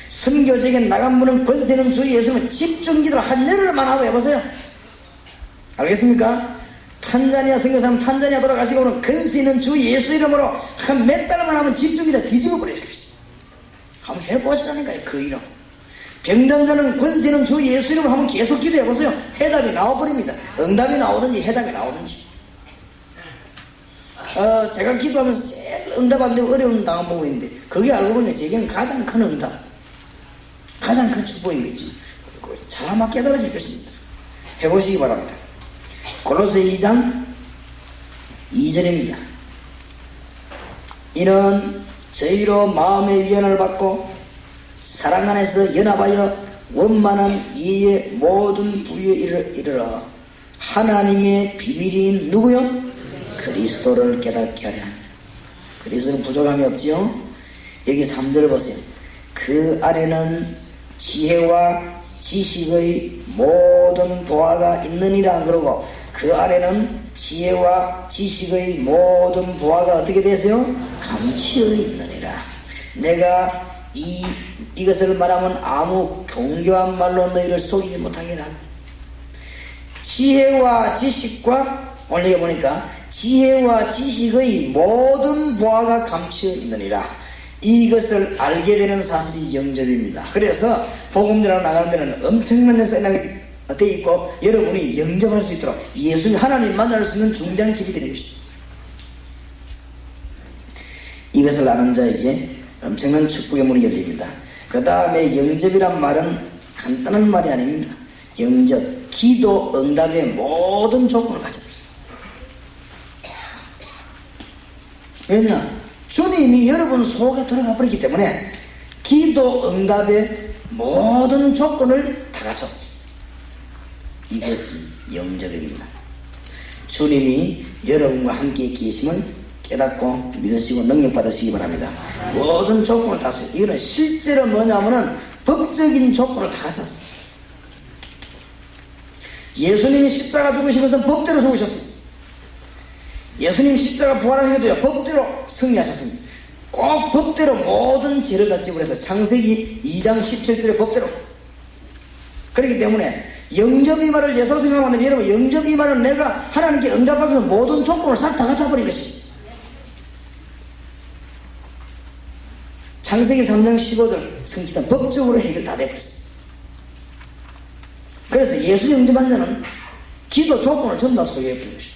Speaker 2: 선교지에 나간 분은 권세는 주 예수 이름으로 집중기도를 한 열흘만 하고 해보세요. 알겠습니까? 탄자니아 선교사는 탄자니아 돌아가시고는 권세 있는 주 예수 이름으로 한 몇 달만 하면 집중기도 뒤집어 버릴 수 있어요. 한번 해보시라니까요. 그 이름. 병단자는 권세 있는 주 예수 이름으로 한번 계속 기도해보세요. 해답이 나와버립니다. 응답이 나오든지 해답이 나오든지. 제가 기도하면서 제일 응답 안 되고 어려운 당한 보고 있는데 그게 알고 보니 제게는 가장 큰 응답, 가장 큰 축복인 거지. 잘 아마 깨달아질 것입니다. 해보시기 바랍니다. 골로새 2장 2절입니다. 이는 저희로 마음의 위안을 받고 사랑 안에서 연합하여 원만한 이해의 모든 부유에 이르러 하나님의 비밀인 누구요? 그리스도를 깨닫게 하려 합니다. 그리스도는 부족함이 없지요? 여기 3절 보세요. 그 안에는 지혜와 지식의 모든 보화가 있느니라. 그러고 그 안에는 지혜와 지식의 모든 보화가 어떻게 되세요? 감추어 있느니라. 내가 이것을 말하면 아무 경교한 말로 너희를 속이지 못하게라. 지혜와 지식과 오늘 여기 보니까 지혜와 지식의 모든 보화가 감추어 있느니라. 이것을 알게 되는 사실이 영접입니다. 그래서 복음 전하러 나가는 데는 엄청난 역사가 돼 있고 여러분이 영접할 수 있도록 예수님 하나님 만날 수 있는 중대한 길이 되는 것입니다. 이것을 아는 자에게 엄청난 축복의 문이 열립니다. 그 다음에 영접이란 말은 간단한 말이 아닙니다. 영접, 기도, 응답의 모든 조건을 가져요. 왜냐? 주님이 여러분 속에 들어가 버렸기 때문에 기도, 응답의 모든 조건을 다 갖췄어요. 이것이 영접입니다. 주님이 여러분과 함께 계심을 깨닫고 믿으시고 능력받으시기 바랍니다. 모든 조건을 다 써요. 이거는 실제로 뭐냐면은 법적인 조건을 다 갖췄어요. 예수님이 십자가 죽으신 것은 법대로 죽으셨습니다. 예수님 십자가 부활하신 것도요 법대로 승리하셨습니다. 꼭 법대로 모든 죄를 다 지불해서 창세기 2장 17절의 법대로. 그렇기 때문에 영접이 말을 예수로 생각하면 여러분 영접이 말은 내가 하나님께 응답하면서 모든 조건을 싹 다 갖춰버린 것입니다. 창세기 3장 15절 성취된 법적으로 해결 다 되어버렸어요. 그래서 예수 영접한 자는 기도 조건을 전부 다 소유해버린 것입니다.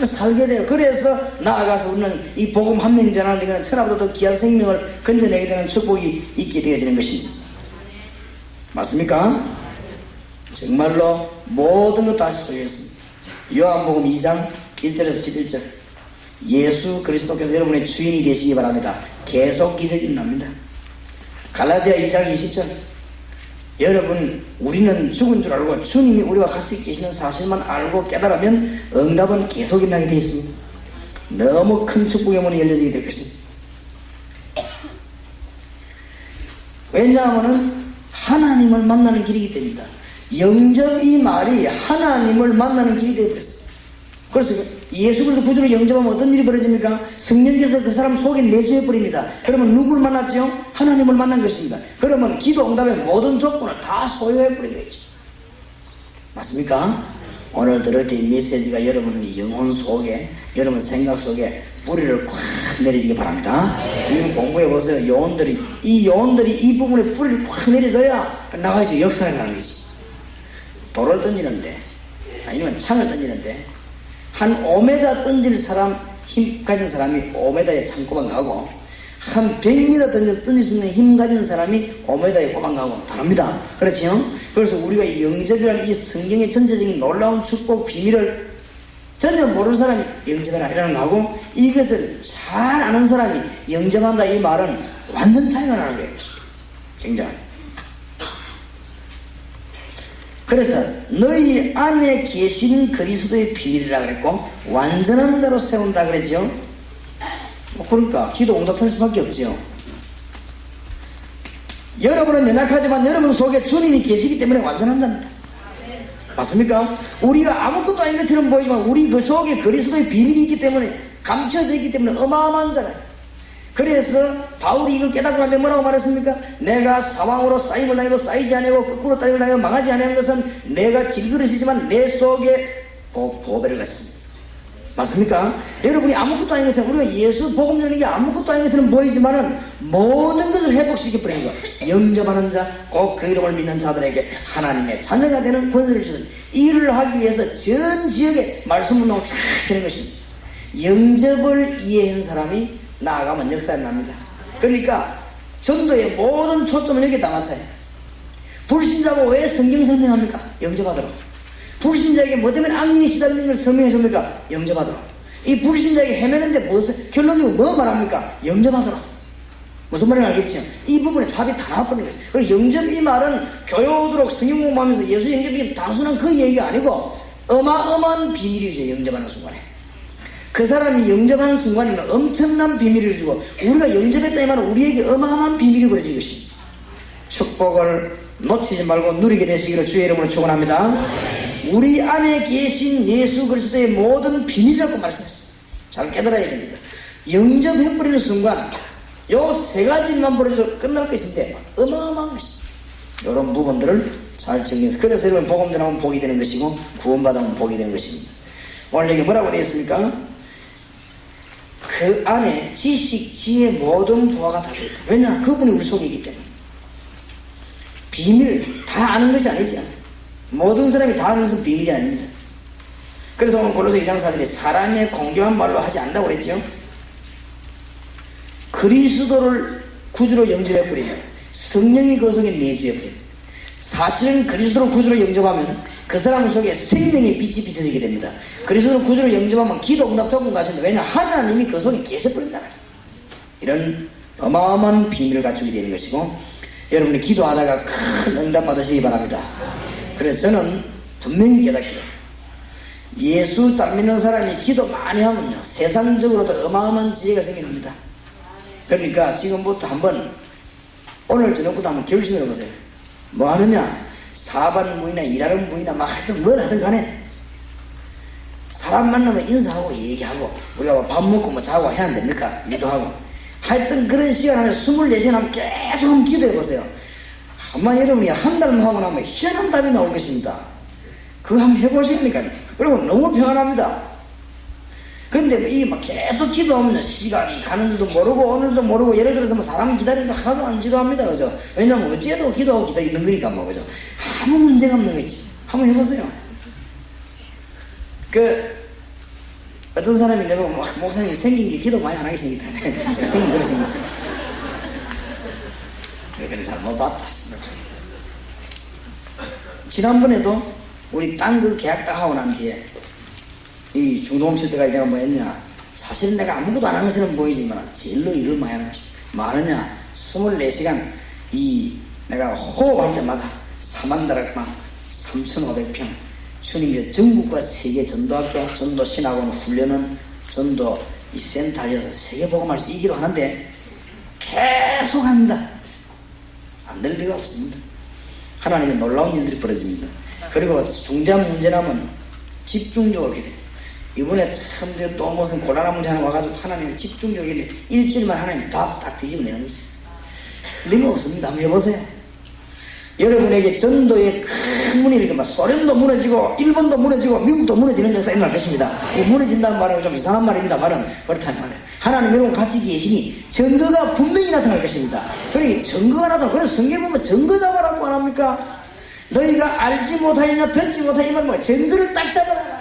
Speaker 2: 살게 돼요. 그래서 나아가서 우리는 이 복음 한 명 전하는 데는 천하보다 더 귀한 생명을 건져내게 되는 축복이 있게 되어지는 것입니다. 맞습니까? 정말로 모든 것 다 소유했습니다. 요한복음 2장 1절에서 11절 예수 그리스도께서 여러분의 주인이 되시기 바랍니다. 계속 기적이 일어납니다. 갈라디아 2장 20절 여러분 우리는 죽은 줄 알고 주님이 우리와 같이 계시는 사실만 알고 깨달으면 응답은 계속 일어나게 되어 있습니다. 너무 큰 축복의 문이 열려지게 될 것입니다. 왜냐하면 하나님을 만나는 길이기 때문이다. 영접 이 말이 하나님을 만나는 길이 되어버렸어요. 그래서 예수 그리스도 구주를 영접하면 어떤 일이 벌어집니까? 성령께서 그 사람 속에 내주해 버립니다. 그러면 누구를 만났죠? 하나님을 만난 것입니다. 그러면 기도 응답의 모든 조건을 다 소유해 버린 거죠. 맞습니까? 오늘 들을 때 이 메시지가 여러분 영혼 속에 여러분 생각 속에 뿌리를 꽉 내리시기 바랍니다. 여러분 공부해 보세요. 요원들이 이 부분에 뿌리를 꽉 내려져야 나가야지 역사가 나는 거지. 돌을 던지는데 아니면 창을 던지는데 한 5m 던질 사람 힘 가진 사람이 5m에 창 꼬박가고 한 100m 던질 수 있는 힘 가진 사람이 5m에 꼬박가고 다릅니다. 그렇죠? 그래서 우리가 이 영접이라는 이 성경의 전체적인 놀라운 축복 비밀을 전혀 모르는 사람이 영접을 하리라는 거하고 이것을 잘 아는 사람이 영접한다 이 말은 완전 차이가 나는 거예요. 굉장히. 그래서 너희 안에 계신 그리스도의 비밀이라 그랬고 완전한 자로 세운다 그랬죠. 그러니까 기도 응답할 수밖에 없죠. 여러분은 연약하지만 여러분 속에 주님이 계시기 때문에 완전한 자입니다. 맞습니까? 우리가 아무것도 아닌 것처럼 보이지만 우리 그 속에 그리스도의 비밀이 있기 때문에 감춰져 있기 때문에 어마어마한 자라요. 그래서 바울이 이걸 깨닫고 나는데 뭐라고 말했습니까? 내가 사왕으로 쌓임을 당해도 쌓이지 아니하고 거꾸로 따임을 당해도 망하지 아니하는 것은 내가 질그릇이지만 내 속에 보배를 갖습니다. 맞습니까? 여러분이 아무것도 아닌 것처럼 우리가 예수 복음 전하는 게 아무것도 아닌 것처럼 보이지만은 모든 것을 회복시켜버리는 거. 영접하는 자, 꼭 그 이름을 믿는 자들에게 하나님의 자녀가 되는 권세를 주신 일을 하기 위해서 전 지역에 말씀 운동을 쫙 하는 것입니다. 영접을 이해한 사람이 나아가면 역사가 납니다. 그러니까 전도의 모든 초점은 여기에 다 맞춰요. 불신자고 왜 성경 설명합니까? 영접하도록. 불신자에게 뭐 때문에 악령이 시달리는 걸 설명해 줍니까? 영접하도록. 이 불신자에게 헤매는데 무슨 결론적으로 뭐 말합니까? 영접하도록. 무슨 말인지 알겠죠? 이 부분에 답이 다 나와버리는 거죠. 그리고 영접 이 말은 교요오도록 성경 공부하면서 예수 영접이 단순한 그 얘기가 아니고 어마어마한 비밀이죠. 영접하는 순간에. 그 사람이 영접하는 순간에는 엄청난 비밀을 주고 우리가 영접했다 이 말은 우리에게 어마어마한 비밀이 벌어진 것입니다. 축복을 놓치지 말고 누리게 되시기를 주의 이름으로 축원합니다. 우리 안에 계신 예수 그리스도의 모든 비밀이라고 말씀했습니다. 잘 깨달아야 됩니다. 영접해버리는 순간 요 세 가지만 벌어져도 끝날 것인데 어마어마한 것입니다. 이런 부분들을 잘 정리해서 그래서 여러분 복음 전하면 복이 되는 것이고 구원받으면 복이 되는 것입니다. 오늘 여기 뭐라고 되어 있습니까? 그 안에 지식, 지혜 모든 부하가 다 되어 있다. 왜냐? 그분이 우리 속에 있기 때문에. 비밀 다 아는 것이 아니죠. 모든 사람이 다 아는 것은 비밀이 아닙니다. 그래서 오늘 골로새 2장 4절에 사람의 공경한 말로 하지 않는다고 그랬죠. 그리스도를 구주로 영접해버리면 성령이 그 속에 내주해버립니다. 사실은 그리스도를 구주로 영접하면 그 사람 속에 생명의 빛이 비춰지게 됩니다. 그리스도를 구주로 영접하면 기도 응답 조건 가신다. 왜냐 하나님이 그 속에 계셔버린다. 이런 어마어마한 비밀을 갖추게 되는 것이고, 여러분이 기도하다가 큰 응답 받으시기 바랍니다. 그래서 저는 분명히 깨닫기로 예수 잘 믿는 사람이 기도 많이 하면요 세상적으로도 어마어마한 지혜가 생깁니다. 그러니까 지금부터 한번 오늘 저녁부터 한번 결심을 해보세요. 뭐 하느냐? 사반무이나 일하는 무이나 막 하여튼 뭘 하든 간에 사람 만나면 인사하고 얘기하고 우리가 뭐 밥 먹고 뭐 자고 해야 안 됩니까? 일도 하고 하여튼 그런 시간 안에 24시간 하면 계속 한번 기도해보세요. 아마 여러분이 한 달만 하고 나면 희한한 답이 나올 것입니다. 그거 한번 해보시니까 그리고 너무 평안합니다. 근데 뭐 이게 막 계속 기도하면 시간이 가는 줄도 모르고 오늘도 모르고, 예를 들어서 뭐 사람이 기다리는데 하나도 안 지루합니다. 그죠? 왜냐면 어째도 기도하고 기다리는 거니까 뭐, 그죠? 아무 문제가 없는 거지. 한번 해보세요. 어떤 사람이 내가 목사님이 생긴 게 기도 많이 안 하게 생겼다. 제가 생긴 그래 생겼죠. 그래 잘못 봤다. 지난번에도 우리 땅 그 계약 딱 하고 난 뒤에 이 중도음 칠 때가 내가 뭐 했냐, 사실은 내가 아무것도 안 하는 것처럼 보이지만 제일로 일을 많이 하는 것입니다. 뭐 하느냐, 24시간 내가 호흡할 때마다 4만다락방 3,500평 주님의 전국과 세계 전도학교, 전도신학원 훈련은 전도 이 센터에서 세계복음할 수 있기도 하는데 계속 합니다. 안 될 리가 없습니다. 하나님의 놀라운 일들이 벌어집니다. 그리고 중대한 문제 나면 집중적으로 기도해요. 이번에 참 또 무슨 곤란한 문제 하나 와가지고 하나님이 집중적으로 기도해요. 일주일만 하나님이 다 딱 뒤집어내는 거지. 틀림없습니다. 한번 해보세요. 여러분에게 전도의 큰 문이 이렇게 막 소련도 무너지고 일본도 무너지고 미국도 무너지는 역사가 일어날 것입니다. 이 무너진다는 말은 좀 이상한 말입니다. 말은 그렇다는 말이에요. 하나님 여러분 같이 계시니 증거가 분명히 나타날 것입니다. 그러니 증거가 나타나고, 그래서 성경 보면 증거 잡아라고 안 합니까? 너희가 알지 못하였냐 듣지 못하였냐 이 말은 뭐야? 증거를 딱 잡아라.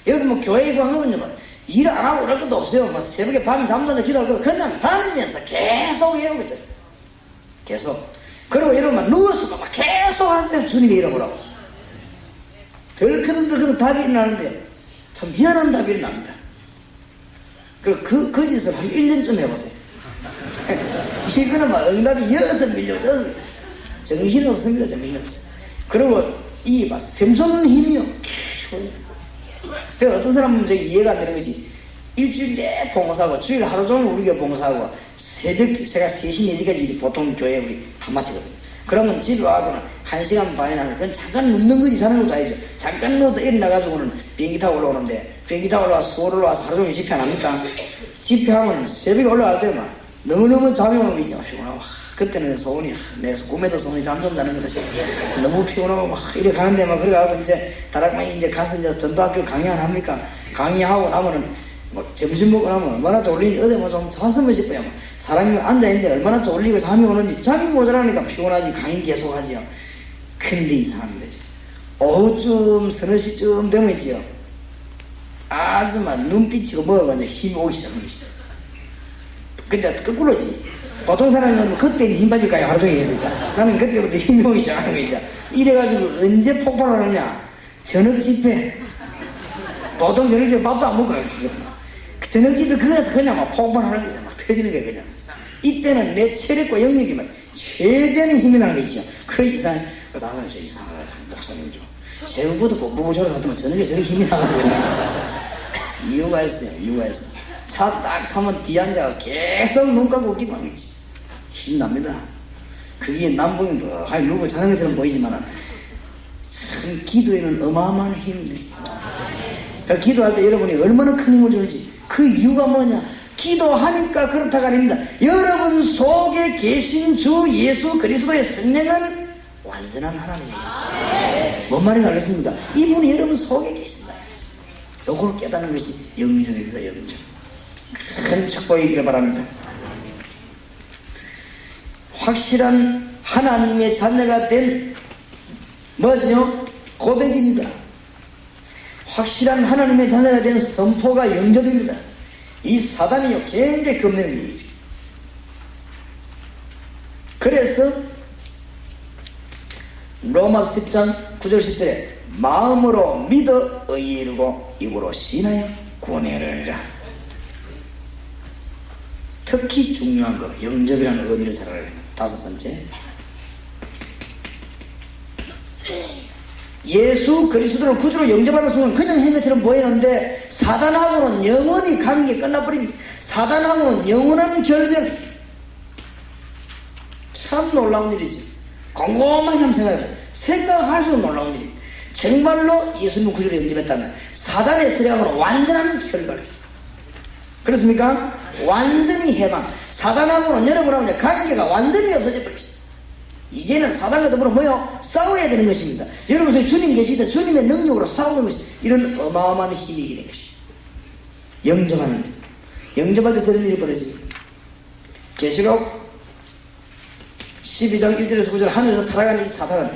Speaker 2: 여러분 뭐 교회 가면요 일 안 하고 그럴 것도 없어요. 뭐 새벽에 밤에 잠도 안 자고 기도할 거 그냥 다니면서 계속 해요. 그죠? 계속. 그리고 여러분 누워서도 막 계속 하세요. 주님의 이름으로. 덜커덕 답이 일어나는데요, 참 희한한 답이 일어납니다. 그리고 그 짓을 한 1년쯤 해보세요. 이거는 막 응답이 여기서 밀려 저기서 밀려. 정신이 없습니다. 정신이 없어요. 그리고 이 막 샘솟는 힘이요 계속. 그래서 어떤 사람은 저기 이해가 안 되는 것이, 일주일 내 봉사하고 주일 하루 종일 우리가 봉사하고 새가 3시 4시까지 보통 교회 우리 다 마치거든요. 그러면 집에 와서는 1시간 반이나 하는데 그건 잠깐 눕는 거지 자는 것도 아니죠. 잠깐 누워도 일어나가지고는 비행기 타고 올라오는데, 비행기 타고 올라와서 서울 올라와서 하루 종일 집회 안 합니까? 집회하면 새벽에 올라갈 때만 너무너무 잠이 오는 거죠. 피곤하고 그때는 소원이, 내 꿈에도 소원이 잠 좀 자는 거다 싶어. 너무 피곤하고 막 이래 가는데 막 그래가지고 이제 다락방에 이제 가서 이제 전도학교 강의 안 합니까? 강의하고 나면은 뭐 점심 먹고 나면 얼마나 졸리는지 어디 뭐 좀 잤으면 싶어요. 사람이 앉아있는데 얼마나 졸리고 잠이 오는지, 잠이 모자라니까 피곤하지. 강의 계속 하지요. 근데 이상합니다. 오후쯤 서너 시쯤 되면 있지요, 아주 막 눈빛이고 뭐가 이제 힘이 오기 시작하는 것이죠. 근데 거꾸로지. 보통 사람은 그때 힘 빠질까요? 하루 종일 했으니까. 나는 그때부터 힘이 오기 시작하는 거 있죠. 이래가지고 언제 폭발하느냐? 저녁 집회. 보통 저녁 집회 밥도 안 먹어요. 저녁 집회 그거에서 그냥 막 폭발하는 거죠. 막 터지는 거예요, 그냥. 이때는 내 체력과 영역이면 최대한 힘이 나는 거 있죠. 그 이상, 그래서 하나님 저 이상하다. 목사님 좀. 새우부터 복부부 저러 갔더만 저녁에 저렇게 힘이 나가지고. 이유가 있어요. 이유가 있어. 차 딱 타면 뒤에 앉아서 계속 눈 감고 기도하는 거지. 힘납니다. 그게 남북이 뭐, 누구 자는 것처럼 보이지만 참 기도에는 어마어마한 힘이 있습니다. 그러니까 기도할 때 여러분이 얼마나 큰 힘을 주는지, 그 이유가 뭐냐? 기도하니까 그렇다가 아닙니다. 여러분 속에 계신 주 예수 그리스도의 성령은 완전한 하나님이에요. 뭔 말인지 알겠습니다. 이분이 여러분 속에 계신다. 요걸 깨닫는 것이 영적입니다. 영적. 큰 축복이기를 바랍니다. 확실한 하나님의 자녀가 된 뭐지요? 고백입니다. 확실한 하나님의 자녀가 된 선포가 영접입니다. 이 사단이요 굉장히 겁내는 얘기죠. 그래서 로마서 10장 9절 10절에 마음으로 믿어 의에 이르고 입으로 신하여 구원에 이르리라. 특히 중요한 거 영접이라는 의미를 잘 알아야 됩니다. 다섯 번째, 예수 그리스도를 구주로 영접하는 순간 그냥 한 것처럼 보이는데 사단하고는 영원히 관계 끝나버립니다. 사단하고는 영원한 결별. 참 놀라운 일이지. 곰곰하게 한번 생각해보세요. 생각할수록 놀라운 일입니다. 정말로 예수님 구주로 영접했다면 사단의 세력하고는 완전한 결별이다. 그렇습니까? 완전히 해방. 사단하고는 여러분하고 관계가 완전히 없어져 버렸습니다. 이제는 사단과 더불어 뭐요? 싸워야 되는 것입니다. 여러분 속에 주님 계시다 주님의 능력으로 싸우는 것이 이런 어마어마한 힘이 있게 된 것입니다. 영접하는 데, 영접할 때 저런 일이 벌어집니다. 계시록 12장 1절에서 9절 하늘에서 타락하는 이 사단은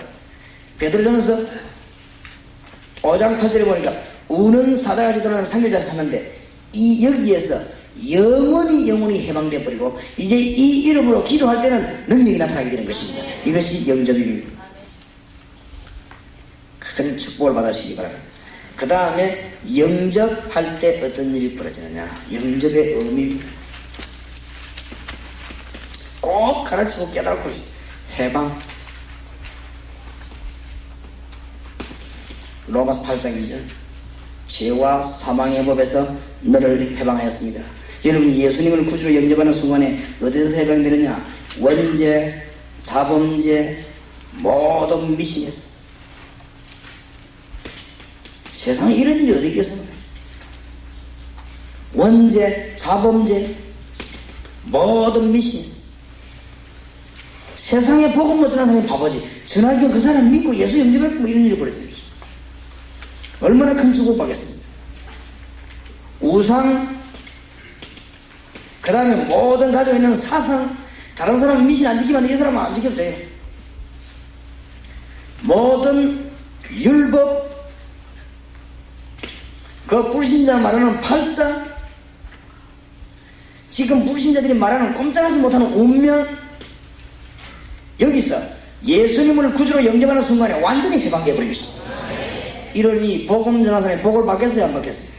Speaker 2: 베드로전서 5장 8절에 보니까 우는 사자같이 드러나는 상결자를 샀는데 이 여기에서 영원히 해방되어 버리고 이제 이 이름으로 기도할 때는 능력이 나타나게 되는 것입니다. 이것이 영접입니다. 큰 축복을 받으시기 바랍니다. 그 다음에 영접할 때 어떤 일이 벌어지느냐, 영접의 의미입니다. 꼭 가르치고 깨달을 것이다. 해방. 로마서 8장 2절 죄와 사망의 법에서 너를 해방하였습니다. 여러분이 예수님을 구주로 영접하는 순간에 어디서 해방되느냐? 원죄, 자범죄, 모든 미신에서. 세상에 이런 일이 어디 있겠습니까? 원죄, 자범죄, 모든 미신에서. 세상에 복음 못 전하는 사람이 바보지. 전하기가 그 사람 믿고 예수 영접했고 뭐 이런 일이 벌어지는 거죠. 얼마나 큰 축복받겠습니까? 우상, 그 다음에 모든 가지고 있는 사상, 다른 사람은 미신 안 지키면 이 사람은 안 지켜도 돼요. 모든 율법, 그 불신자 말하는 팔자, 지금 불신자들이 말하는 꼼짝하지 못하는 운명, 여기서 예수님을 구주로 영접하는 순간에 완전히 해방되어 버린 것입니다. 이러니 복음 전하는 사람이 복을 받겠어요, 안 받겠어요?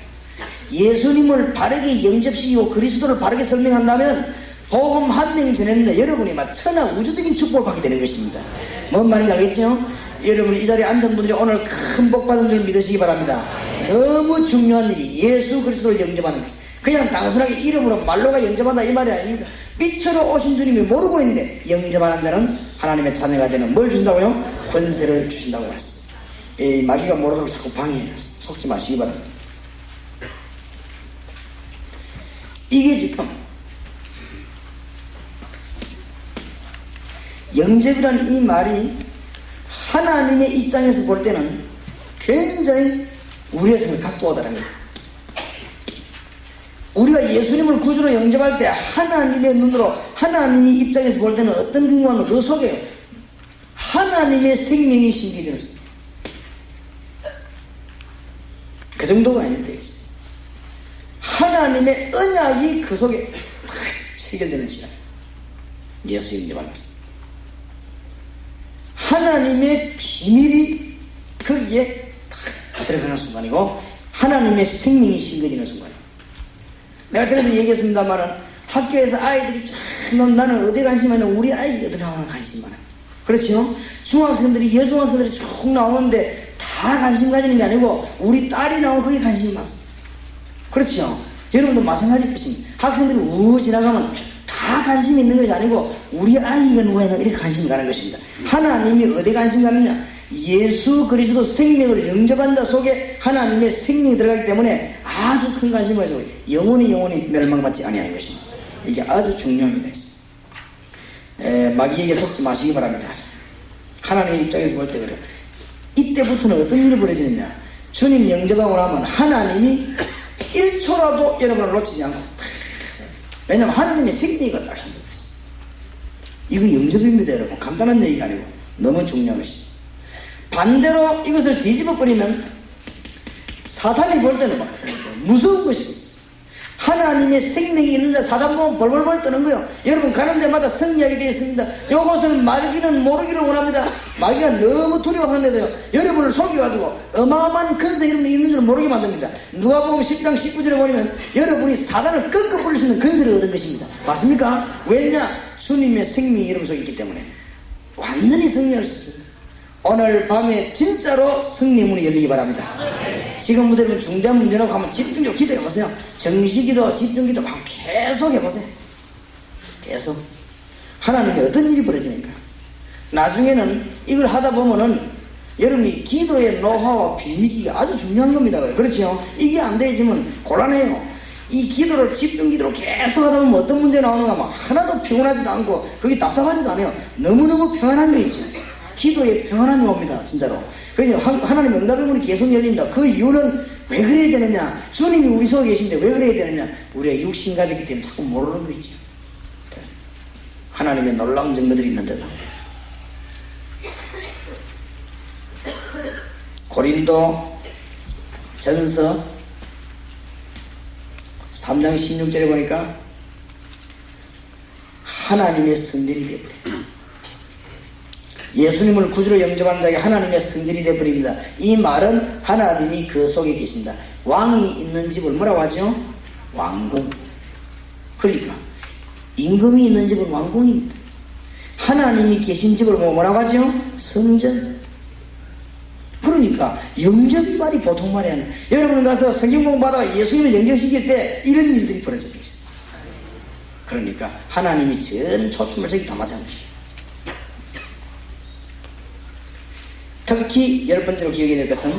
Speaker 2: 예수님을 바르게 영접시키고 그리스도를 바르게 설명한다면 복음 한 명이 전했는데 여러분이 막 천하 우주적인 축복을 받게 되는 것입니다. 뭔 말인지 알겠죠? 여러분 이 자리에 앉은 분들이 오늘 큰 복 받은 줄 믿으시기 바랍니다. 너무 중요한 일이 예수 그리스도를 영접하는 것. 그냥 단순하게 이름으로 말로가 영접한다 이 말이 아닙니다. 빛으로 오신 주님이 모르고 있는데 영접하는 자는 하나님의 자녀가 되는 뭘 주신다고요? 권세를 주신다고 말했습니다. 이 마귀가 모르도록 자꾸 방해해요. 속지 마시기 바랍니다. 이게 지금 영접이라는 이 말이 하나님의 입장에서 볼 때는 굉장히 우리의 삶을 각도하다는 거예요. 우리가 예수님을 구주로 영접할 때 하나님의 눈으로 하나님의 입장에서 볼 때는 어떤 경우는 그 속에 하나님의 생명이 심겨져 있어요. 그 정도가 아닌데 하나님의 언약이 그 속에 탁 체결되는 시간. 예수 영접하는 것입니다. 하나님의 비밀이 거기에 탁 들어가는 순간이고 하나님의 생명이 심겨지는 순간이에요. 내가 전에도 얘기했습니다만은 학교에서 아이들이 참 나는 어디에 관심 많으면 우리 아이 어디 나오는 관심 많아요. 그렇죠? 중학생들이 여중학생들이 쭉 나오는데 다 관심 가지는 게 아니고 우리 딸이 나오면 거기에 관심이 많습니다. 그렇죠? 여러분도 마찬가지일 것입니다. 학생들이 지나가면 다 관심이 있는 것이 아니고 우리 아이가 누가 있나 이렇게 관심이 가는 것입니다. 하나님이 어디에 관심이 가느냐? 예수 그리스도 생명을 영접한 자 속에 하나님의 생명이 들어가기 때문에 아주 큰 관심을 가지고 영원히 멸망받지 아니하는 것입니다. 이게 아주 중요합니다. 마귀에게 속지 마시기 바랍니다. 하나님의 입장에서 볼 때 그래요. 이때부터는 어떤 일이 벌어지느냐? 주님 영접하고 나면 하나님이 1초라도 여러분을 놓치지 않고, 왜냐하면 하나님의 생명이 딱 생겼어요. 이거 영접입니다, 여러분. 간단한 얘기가 아니고 너무 중요한 것입니다. 반대로 이것을 뒤집어 버리면 사탄이 볼 때는 막 무서운 것입니다. 하나님의 생명이 있는 자 사단 보면 벌벌벌 떠는 거예요. 여러분 가는 데마다 성리하게 되어 있습니다. 이것을 말기는 모르기를 원합니다. 마귀가 너무 두려워하는데도요, 여러분을 속여가지고 어마어마한 근세 이런 게 있는 줄 모르게 만듭니다. 누가복음 10장 19절에 보면 여러분이 사단을 꺾어 부릴 수 있는 근세를 얻은 것입니다. 맞습니까? 왜냐? 주님의 생명이 여러분 속에 있기 때문에 완전히 승리할 수 있습니다. 오늘 밤에 진짜로 승리 문이 열리기 바랍니다. 지금부터 여러분 중대한 문제라고 하면 집중적으로 기도해보세요. 정시기도 집중기도 막 계속 해보세요. 계속 하나님이 어떤 일이 벌어지니까 나중에는 이걸 하다 보면은 여러분이 기도의 노하우와 비밀이 아주 중요한 겁니다. 그렇죠? 이게 안 되지면 곤란해요. 이 기도를 집중기도로 계속 하다 보면 어떤 문제가 나오는가 막 하나도 피곤하지도 않고 그게 답답하지도 않아요. 너무너무 평안한 거 있죠. 기도에 평안함이 옵니다. 진짜로. 그래서 하나님의 응답의 문이 계속 열립니다. 그 이유는 왜 그래야 되느냐? 주님이 우리 속에 계신데 왜 그래야 되느냐? 우리가 육신 가졌기 때문에 자꾸 모르는 거죠. 하나님의 놀라운 증거들이 있는데도 고린도 전서 3장 16절에 보니까 하나님의 성전이 되어버려요. 예수님을 구주로 영접한 자에게 하나님의 성전이 되어버립니다. 이 말은 하나님이 그 속에 계신다. 왕이 있는 집을 뭐라고 하죠? 왕궁. 그러니까 임금이 있는 집은 왕궁입니다. 하나님이 계신 집을 뭐라고 하죠? 성전. 그러니까 영접이 말이 보통 말이 아니에요. 여러분 가서 성경 공부하다가 예수님을 영접시킬 때 이런 일들이 벌어져 있어요. 그러니까 하나님이 전 초점을 저기 담아자는 것이에요. 특히 10번째로 기억해야 될 것은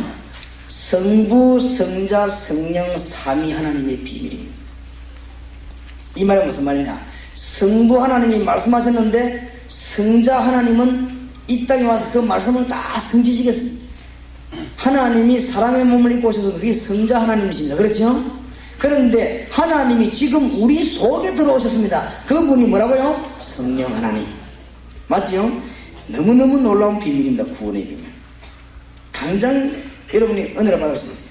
Speaker 2: 성부, 성자, 성령, 삼위 하나님의 비밀입니다. 이 말은 무슨 말이냐? 성부 하나님이 말씀하셨는데 성자 하나님은 이 땅에 와서 그 말씀을 다 성취시켰습니다. 하나님이 사람의 몸을 입고 오셔서 그게 성자 하나님이십니다. 그렇죠? 그런데 하나님이 지금 우리 속에 들어오셨습니다. 그분이 뭐라고요? 성령 하나님. 맞지요? 너무너무 놀라운 비밀입니다. 구원의 비밀. 당장 여러분이 은혜를 받을 수 있어요.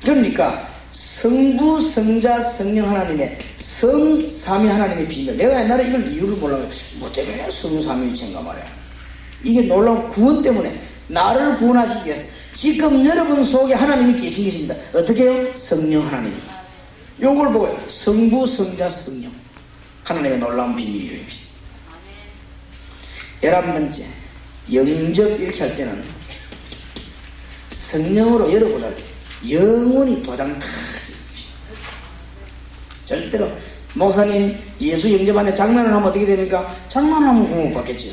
Speaker 2: 그러니까 성부, 성자, 성령 하나님의 성삼위 하나님의 비밀. 내가 옛날에 이걸 이유를 몰라요. 뭐 때문에 성삼위 유체인가 말이야. 이게 놀라운 구원 때문에 나를 구원하시기 위해서 지금 여러분 속에 하나님이 계신 것입니다. 어떻게 해요? 성령 하나님이. 요걸 보고요. 성부, 성자, 성령 하나님의 놀라운 비밀이래요. 11번째, 영접 이렇게 할 때는 성령으로 여러분을 영원히 도장타지. 절대로 목사님 예수 영접하는데 장난을 하면 어떻게 됩니까? 장난하면 구원받겠지요.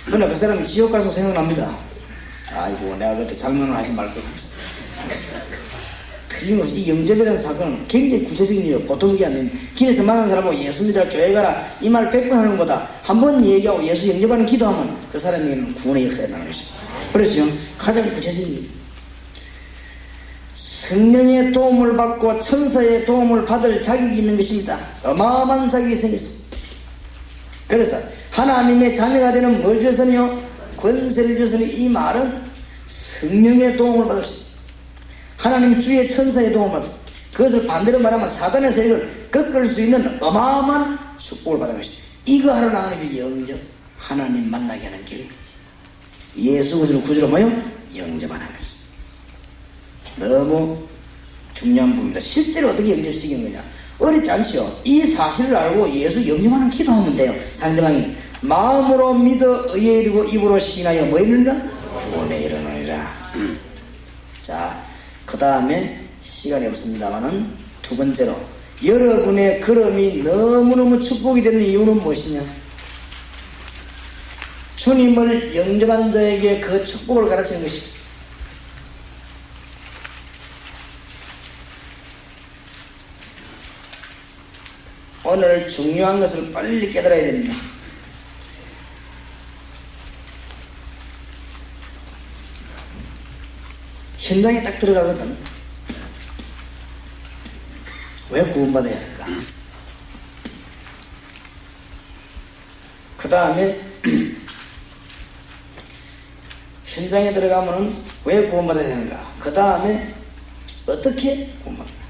Speaker 2: 그러나 그 사람이 지옥 가서 생각납니다. 아이고 내가 그때 장난을 하지 말 걸 하면서. 틀림없이 이 영접이라는 사건은 굉장히 구체적인 일이에요. 보통 그게 안 됩니다. 길에서 만난 사람하고 예수 믿으라 교회 가라 이 말 100번 하는 것보다 한 번 얘기하고 예수 영접하는 기도하면 그 사람에게는 구원의 역사에 나는 것입니다. 그렇죠? 가장 구체적인 일. 성령의 도움을 받고 천사의 도움을 받을 자격이 있는 것입니다. 어마어마한 자격이 생겼습니다. 그래서 하나님의 자녀가 되는 뭘 주셨으니요? 권세를 주셨으니 이 말은 성령의 도움을 받을 수 있습니다. 하나님 주의 천사의 도움을 받을 수 있습니다. 그것을 반대로 말하면 사단의 세력을 꺾을 수 있는 어마어마한 축복을 받는 것입니다. 이거 하러 나가는 것이 영접, 하나님 만나게 하는 길. 예수 그리스도를 구주로 뭐요? 영접하는 것입니다. 너무 중요한 부분입니다. 실제로 어떻게 영접시키는 거냐? 어렵지 않죠? 이 사실을 알고 예수 영접하는 기도하면 돼요. 상대방이 마음으로 믿어 의에 이르고 입으로 시인하여 뭐 이르느라? 구원에 이르느니라. 자, 그 다음에 시간이 없습니다만은 두 번째로 여러분의 걸음이 너무너무 축복이 되는 이유는 무엇이냐? 주님을 영접한 자에게 그 축복을 가르치는 것입니다. 오늘 중요한 것을 빨리 깨달아야 됩니다. 현장에 딱 들어가거든. 왜 구원받아야 할까? 그 다음에 현장에 들어가면은 왜 구원받아야 되는가? 그 다음에 어떻게 구원받는가?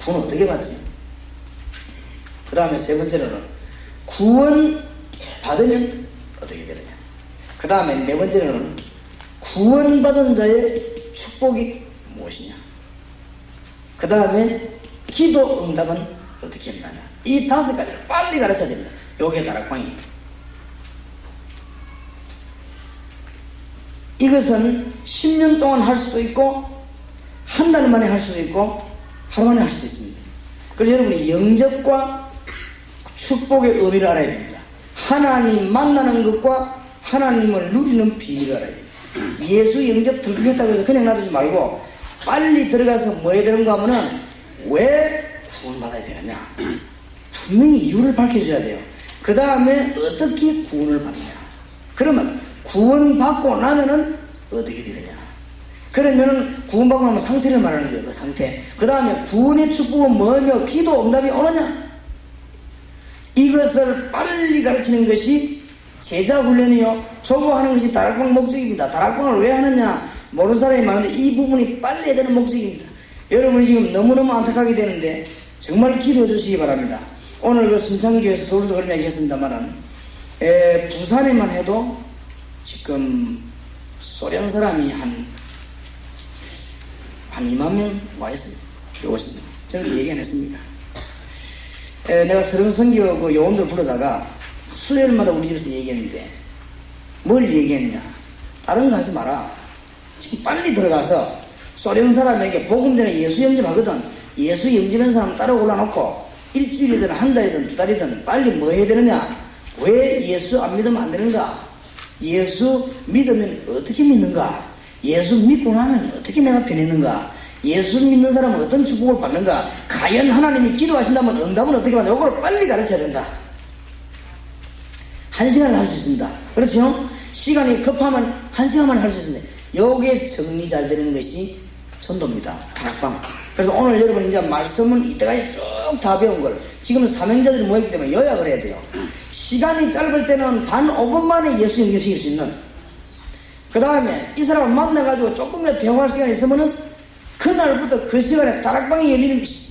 Speaker 2: 구원 어떻게 받지? 그 다음에 세 번째로는 구원 받으면 어떻게 되느냐? 그 다음에 네 번째로는 구원받은 자의 축복이 무엇이냐? 그 다음에 기도 응답은 어떻게 했느냐? 이 다섯 가지를 빨리 가르쳐야 됩니다. 요게 다락방입니다. 이것은 10년 동안 할 수도 있고 한 달 만에 할 수도 있고 하루 만에 할 수도 있습니다. 그래서 여러분이 영접과 축복의 의미를 알아야 됩니다. 하나님 만나는 것과 하나님을 누리는 비밀을 알아야 됩니다. 예수 영접 들어가겠다고 해서 그냥 놔두지 말고 빨리 들어가서 뭐 해야 되는가 하면은 왜 구원받아야 되느냐? 분명히 이유를 밝혀줘야 돼요. 그 다음에 어떻게 구원을 받느냐? 그러면 구원받고 나면은 어떻게 되느냐? 그러면은 구원받고 나면 상태를 말하는 거예요. 그 상태. 그 다음에 구원의 축복은 뭐며 기도 응답이 오느냐? 이것을 빨리 가르치는 것이 제자 훈련이요. 저거 하는 것이 다락방 목적입니다. 다락방을 왜 하느냐? 모르는 사람이 많은데 이 부분이 빨리 해야 되는 목적입니다. 여러분이 지금 너무너무 안타깝게 되는데 정말 기도해 주시기 바랍니다. 오늘 그 심창교에서 서울도 그런 이야기 했습니다만은 부산에만 해도 지금 소련 사람이 한 2만 명 와 있어요. 이것입니다. 저는 얘기 안 했습니까? 내가 서른 선교 그 요원들 부르다가 수요일마다 우리 집에서 얘기했는데 뭘 얘기했냐? 다른 거 하지 마라. 지금 빨리 들어가서 소련 사람에게 복음 전에 예수 영접하거든. 예수 영접한 사람 따라 올라놓고 일주일이든 한 달이든 두 달이든 빨리 뭐 해야 되느냐? 왜 예수 안 믿으면 안 되는가? 예수 믿으면 어떻게 믿는가? 예수 믿고 나면 어떻게 내가 변했는가? 예수 믿는 사람은 어떤 축복을 받는가? 과연 하나님이 기도하신다면 응답은 어떻게 받는가? 이걸 빨리 가르쳐야 된다. 1시간을 할 수 있습니다. 그렇죠? 시간이 급하면 1시간만 할 수 있습니다. 요게 정리 잘 되는 것이 전도입니다. 다락방. 그래서 오늘 여러분 이제 말씀은 이때까지 쭉 다 배운 걸 지금 사명자들이 모였기 때문에 요약을 해야 돼요. 시간이 짧을 때는 단 5분 만에 예수 영접시킬 수 있는, 그 다음에 이 사람을 만나가지고 조금이라도 대화할 시간이 있으면은 그날부터 그 시간에 다락방이 열리는 것이,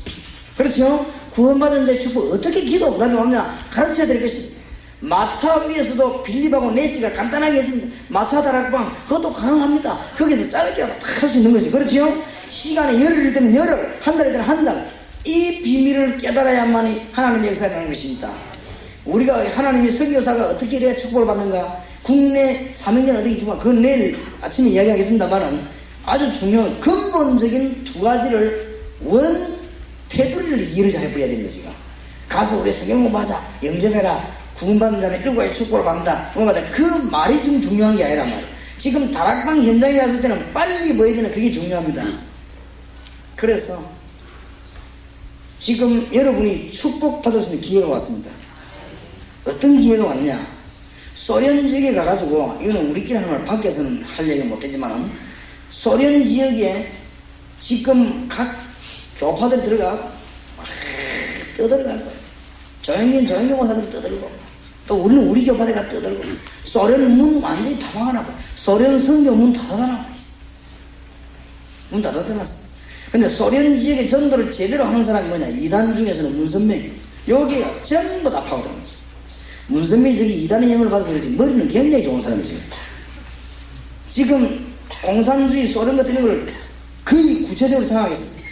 Speaker 2: 그렇죠? 구원받은 자의 축복 어떻게 기도 응답이 오느냐 가르쳐야 될 것입니다. 마차 위에서도 빌립하고 네시가 간단하게 했습니다. 마차 다락방 그것도 가능합니다. 거기서 짧게라도 다 할 수 있는 것이, 그렇죠? 시간이 열흘일 때는 열흘, 한 달일 때는 한 달. 이 비밀을 깨달아야만이 하나님의 역사라는 것입니다. 우리가 하나님의 선교사가 어떻게 해야 축복을 받는가? 국내 사명자는 어떻게 있지만 그건 내일 아침에 이야기하겠습니다만은 아주 중요한 근본적인 두 가지를 테두리를 이해를 잘 해버려야 됩니다. 지금 가서 우리 성경 공부하자, 영접해라, 구원받는 자는 일과의 축복을 받는다, 그 말이 좀 중요한 게 아니란 말이에요. 지금 다락방 현장에 갔을 때는 빨리 뭐 해야 되나 그게 중요합니다. 그래서 지금 여러분이 축복받을 수 있는 기회가 왔습니다. 어떤 기회가 왔냐? 소련 지역에 가가지고, 이거는 우리끼리 하는 말 밖에서는 할 얘기 못하지만 소련 지역에 지금 각 교파들이 들어가 막 떠들어갈 거예요. 조영경 목사들이 떠들고, 또 우리는 우리 교파들이 떠들고, 소련 문 완전히 다 막아놔버려. 소련 성교 문 다 닫아놔버려. 문 다 닫아놨어. 근데 소련 지역의 전도를 제대로 하는 사람이 뭐냐? 이단 중에서는 문선명. 여기가 전부 다 파고드는 거죠. 문선명이 저기 이단의 영을 받아서 그렇지 머리는 굉장히 좋은 사람이죠. 지금 공산주의 소련 같은 걸 거의 구체적으로 장악했습니다.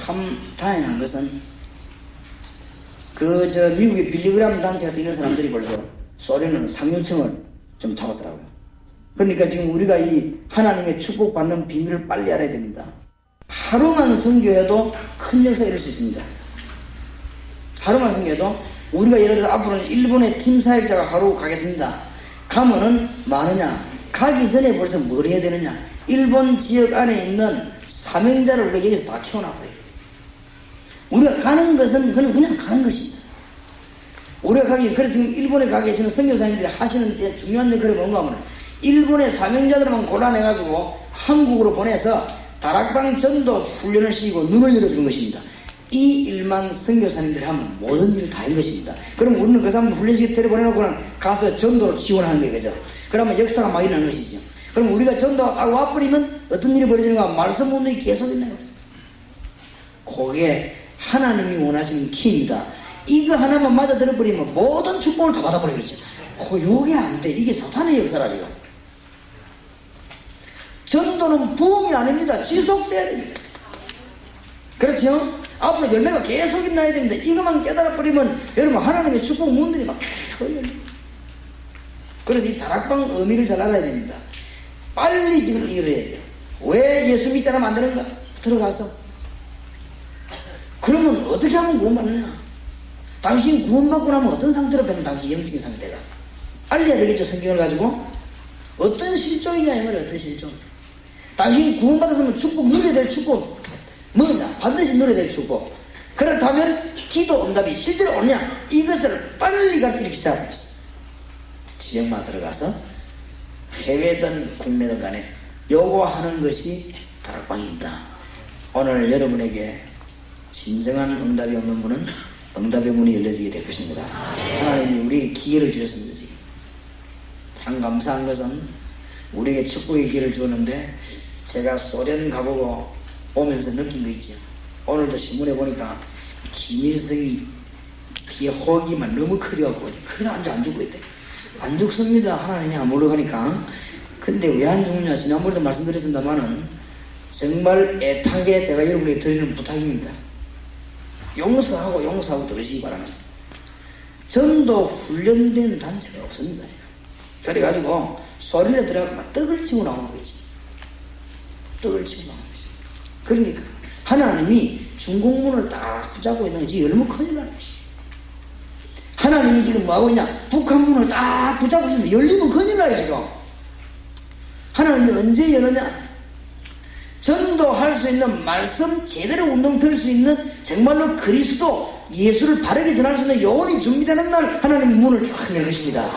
Speaker 2: 참 다행한 것은 미국의 빌리그람 단체가 있는 사람들이 벌써 소련은 상류층을 좀 잡았더라고요. 그러니까 지금 우리가 이 하나님의 축복받는 비밀을 빨리 알아야 됩니다. 하루만 선교해도 큰 역사가 이룰 수 있습니다. 하루만 선교해도 우리가 예를 들어서 앞으로는 일본의 팀 사역자가 하루 가겠습니다. 가면은 많으냐? 가기 전에 벌써 뭘 해야 되느냐? 일본 지역 안에 있는 사명자를 우리가 여기서 다 키워놔버려요. 우리가 가는 것은 그냥 가는 것입니다. 우리가 그래서 지금 일본에 가 계시는 선교사님들이 하시는 중요한 역할이 뭔가 하면 일본의 사명자들만 골라내가지고 한국으로 보내서 다락방 전도 훈련을 시키고 눈을 열어주는 것입니다. 이 일만 선교사님들이 하면 모든 일을 다 한 것입니다. 그럼 우리는 그 사람을 훈련시켜 데려보내놓고는 가서 전도로 지원하는 거예요. 그죠? 그러면 역사가 막 일어나는 것이죠. 그럼 우리가 전도하고 와버리면 어떤 일이 벌어지는가? 말씀 운동이 계속 있나요? 그게 하나님이 원하시는 키입니다. 이거 하나만 맞아 들어버리면 모든 축복을 다 받아버리겠죠. 요게 안 돼. 이게 사탄의 역사라니까. 전도는 부흥이 아닙니다. 지속돼야 됩니다. 그렇죠? 앞으로 열매가 계속 일어나야 됩니다. 이것만 깨달아버리면 여러분 하나님의 축복 문들이 막 계속 열립니다. 그래서 이 다락방 의미를 잘 알아야 됩니다. 빨리 지금 이해를 해야 돼요. 왜 예수 믿자라 만드는가? 들어가서. 그러면 어떻게 하면 구원받느냐? 당신 구원받고 나면 어떤 상태로 변한 당신 영적인 상태가? 알려야 되겠죠. 성경을 가지고. 어떤 실종이냐 이 말이에요. 어떤 실종. 당신 구원받았으면 축복, 누려야 될 축복 뭐냐? 반드시 누려야 될 축복. 그렇다면 기도 응답이 실제로 오냐? 이것을 빨리 가르치기 시작합니다. 지역마다 들어가서 해외든 국내든 간에 요거 하는 것이 다락방입니다. 오늘 여러분에게 진정한 응답이 없는 분은 응답의 문이 열려지게 될 것입니다. 하나님이 우리에게 기회를 주셨습니다. 지금 참 감사한 것은 우리에게 축복의 기회를 주었는데 제가 소련 가보고 오면서 느낀 거 있죠. 오늘도 신문에 보니까 김일성이 뒤에 호기만 너무 커져갖고 그래 안 죽고 있대. 안 죽습니다. 하나님이 안 물러가니까. 근데 왜 안 죽냐? 지난번에도 말씀드렸습니다만은 정말 애타게 제가 여러분에게 드리는 부탁입니다. 용서하고 들으시기 바랍니다. 전도 훈련된 단체가 없습니다. 그래가지고 소리를 들어가고 막 떡을 치고 나오는 거지. 떡을 치고 나오는 거지. 그러니까 하나님이 중공문을 딱 붙잡고 있는 거지 얼마나 큰일 나는 것이. 하나님이 지금 뭐하고 있냐? 북한문을 딱 붙잡고 있는데 열리면 큰일 나요 지금. 하나님이 언제 여느냐? 전도할 수 있는 말씀 제대로 운동 펼 수 있는 정말로 그리스도 예수를 바르게 전할 수 있는 요원이 준비되는 날 하나님 문을 쫙 열 것입니다.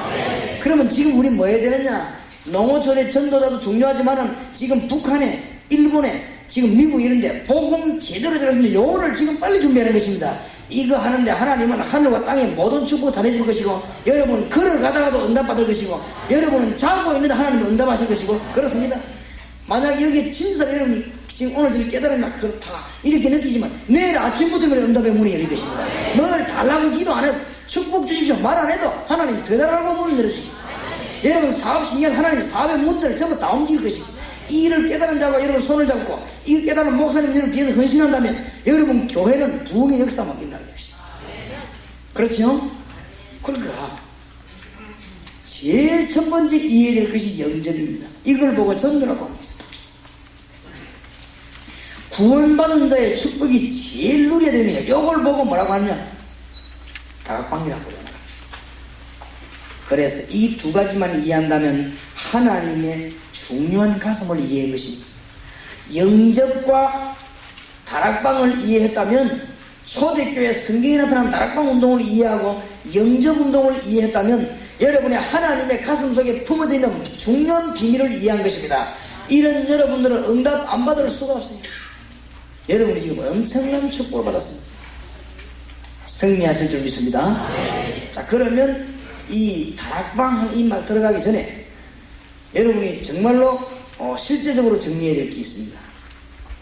Speaker 2: 그러면 지금 우리 뭐 해야 되느냐? 농어촌의 전도자도 중요하지만은 지금 북한에 일본에 지금 미국 이런데 복음 제대로 전할 수 있는 요원을 지금 빨리 준비하는 것입니다. 이거 하는데 하나님은 하늘과 땅의 모든 축복 다 내줄 것이고 여러분 걸어가다가도 응답받을 것이고 여러분은 자고 있는데 하나님은 응답하실 것이고 그렇습니다. 만약 여기 진설 여러분이 지금 오늘 저기 깨달으면 그렇다 이렇게 느끼지만 내일 아침부터는 응답의 문이 열릴 것입니다. 뭘 달라고 기도 안 해도 축복 주십시오 말 안 해도 하나님 더 달라고 문을 열어주십시오. 여러분 사업 신경 하나님 사업의 문들을 전부 다 움직일 것입니다. 이 일을 깨달은 자가 여러분 손을 잡고 이 깨달은 목사님 여러분 뒤에서 헌신한다면 여러분 교회는 부흥의 역사만 일어나게 됩니다. 그렇죠? 그러니까 제일 첫 번째 이해해야 될 것이 영접입니다. 이걸 보고 전도라고 합니다. 구원받은 자의 축복이 제일 누려야 됩니다. 이걸 보고 뭐라고 하느냐? 다락방이라고 그래요. 그래서 이 두 가지만 이해한다면 하나님의 중요한 가슴을 이해한 것입니다. 영접과 다락방을 이해했다면 초대교회 성경에 나타난 다락방 운동을 이해하고 영접 운동을 이해했다면 여러분의 하나님의 가슴 속에 품어져 있는 중요한 비밀을 이해한 것입니다. 이런 여러분들은 응답 안 받을 수가 없습니다. 여러분이 지금 엄청난 축복을 받았습니다. 승리하실 줄 믿습니다. 자, 그러면 이 다락방 이 말 들어가기 전에 여러분이 정말로 실제적으로 정리해야 될 게 있습니다.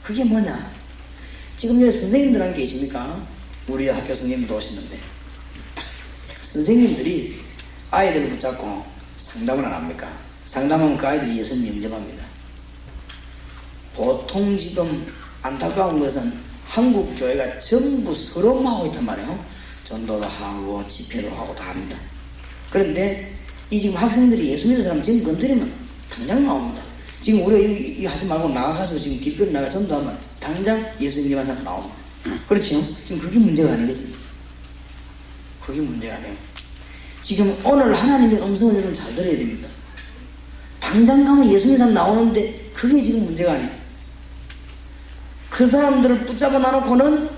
Speaker 2: 그게 뭐냐? 지금 여기 선생님들 한 게 계십니까? 우리 학교 선생님도 오셨는데 선생님들이 아이들을 붙잡고 상담을 안 합니까? 상담하면 그 아이들이 예수님 영접합니다. 보통 지금 안타까운 것은 한국 교회가 전부 서로만 하고 있단 말이에요. 전도도 하고 집회도 하고 다 합니다. 그런데 이 지금 학생들이 예수 믿는 사람 지금 건드리면 당장 나옵니다. 지금 우리가 이거 하지 말고 나가가지고 지금 길거리 나가 전도하면 당장 예수 믿는 사람 나옵니다. 그렇지요? 지금 그게 문제가 아니거든요. 그게 문제가 아니에요. 지금 오늘 하나님의 음성을 여러분 잘 들어야 됩니다. 당장 가면 예수 믿는 사람 나오는데 그게 지금 문제가 아니에요. 그 사람들을 붙잡아 놔놓고는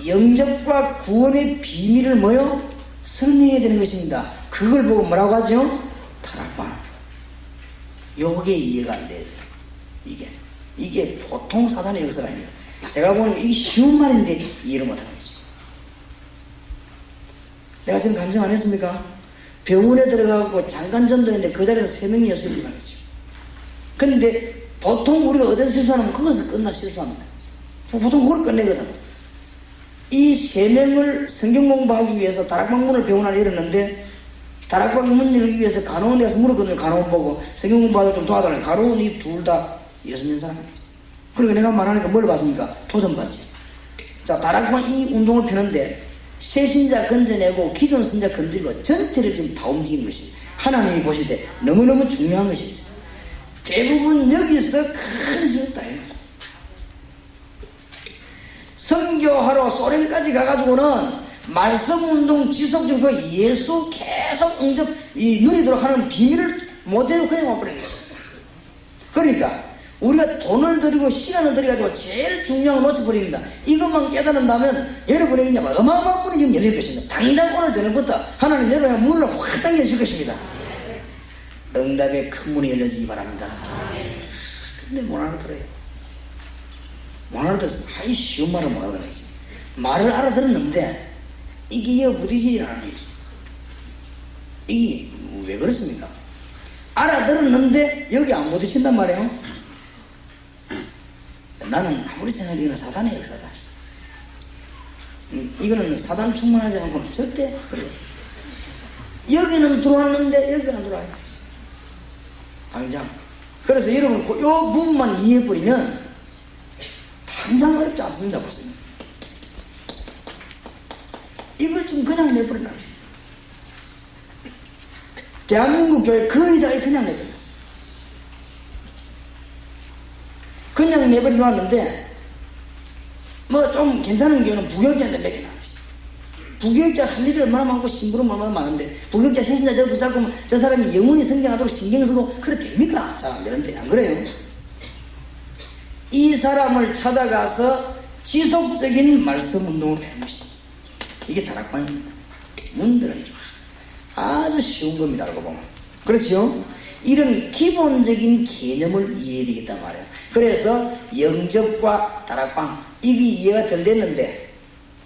Speaker 2: 영접과 구원의 비밀을 뭐요? 설명해야 되는 것입니다. 그걸 보고 뭐라고 하죠? 다락방. 요게 이해가 안 돼요. 이게 보통 사단의 역사가 아닙니다. 제가 보는 이게 쉬운 말인데 이해를 못하는 거죠. 내가 지금 간증 안 했습니까? 병원에 들어가고 잠깐 전도했는데 그 자리에서 3명이 예수님을 말했죠. 근데 보통 우리가 어디서 실수하면 그것을 끝나 실수합니다. 보통 그걸 끝내거든. 이 3명을 성경 공부하기 위해서 다락방 문을 병원 안에 열었는데 다락방 문 열기 위해서 간호원에 가서 물었거든요. 간호원 보고 성경 공부하다 좀 도와달라고. 간호원이 둘 다 예수 믿는 사람이에요. 그러니까 내가 말하니까 뭘 받습니까? 도전 받지. 자, 다락방 이 운동을 펴는데 새신자 건져내고 기존 신자 건드리고 전체를 지금 다 움직이는 것입니다. 하나님이 보실 때 너무너무 중요한 것입니다. 대부분 여기서 큰 시간 따요. 선교하러 소련까지 가가지고는 말씀운동 지속적으로 예수 계속 누리도록 하는 비밀을 못해도 그냥 와버린 거죠. 그러니까 우리가 돈을 들이고 시간을 들여가지고 제일 중요한 걸 놓쳐버립니다. 이것만 깨달은다면 여러분에게 이제 어마어마한 문이 지금 열릴 것입니다. 당장 오늘 저녁부터 하나님 여러분의 문을 확 여실 것입니다. 응답의 큰 문이 열려지기 바랍니다. 근데 못 알아들어요. 못 알아들어서 아이 쉬운 말을 못 알아들어야지. 말을 알아들었는데 이게 부딪히지 않아요. 이게 왜 그렇습니까? 알아들었는데 여기 안 부딪힌단 말이에요. 나는 아무리 생각해도 사단의 역사다. 이거는 사단 충만하지 않고는 절대 그래요. 여기는 들어왔는데 여기가 안 들어와요. 당장. 그래서 여러분 이 부분만 이해해버리면 당장 어렵지 않습니다. 벌써. 이걸 좀 그냥 내버려놔. 대한민국 교회 거의 다 그냥 내버려놨어요. 그냥 내버려놨는데 뭐 좀 괜찮은 교회는 부교육자인데 몇 개 나왔어요. 부교육자 할 일이 얼마나 많고 심부름 얼마나 많은데 부교육자 새신자 저 붙잡고 저 사람이 영원히 성장하도록 신경 쓰고 그래 됩니까? 잘 안 되는데 안 그래요? 이 사람을 찾아가서 지속적인 말씀 운동을 하는 것이다. 이게 다락방입니다. 문들은 아주 쉬운 겁니다. 알고 보면. 그렇죠? 이런 기본적인 개념을 이해해야 되겠단 말이에요. 그래서 영접과 다락방 이게 이해가 덜 됐는데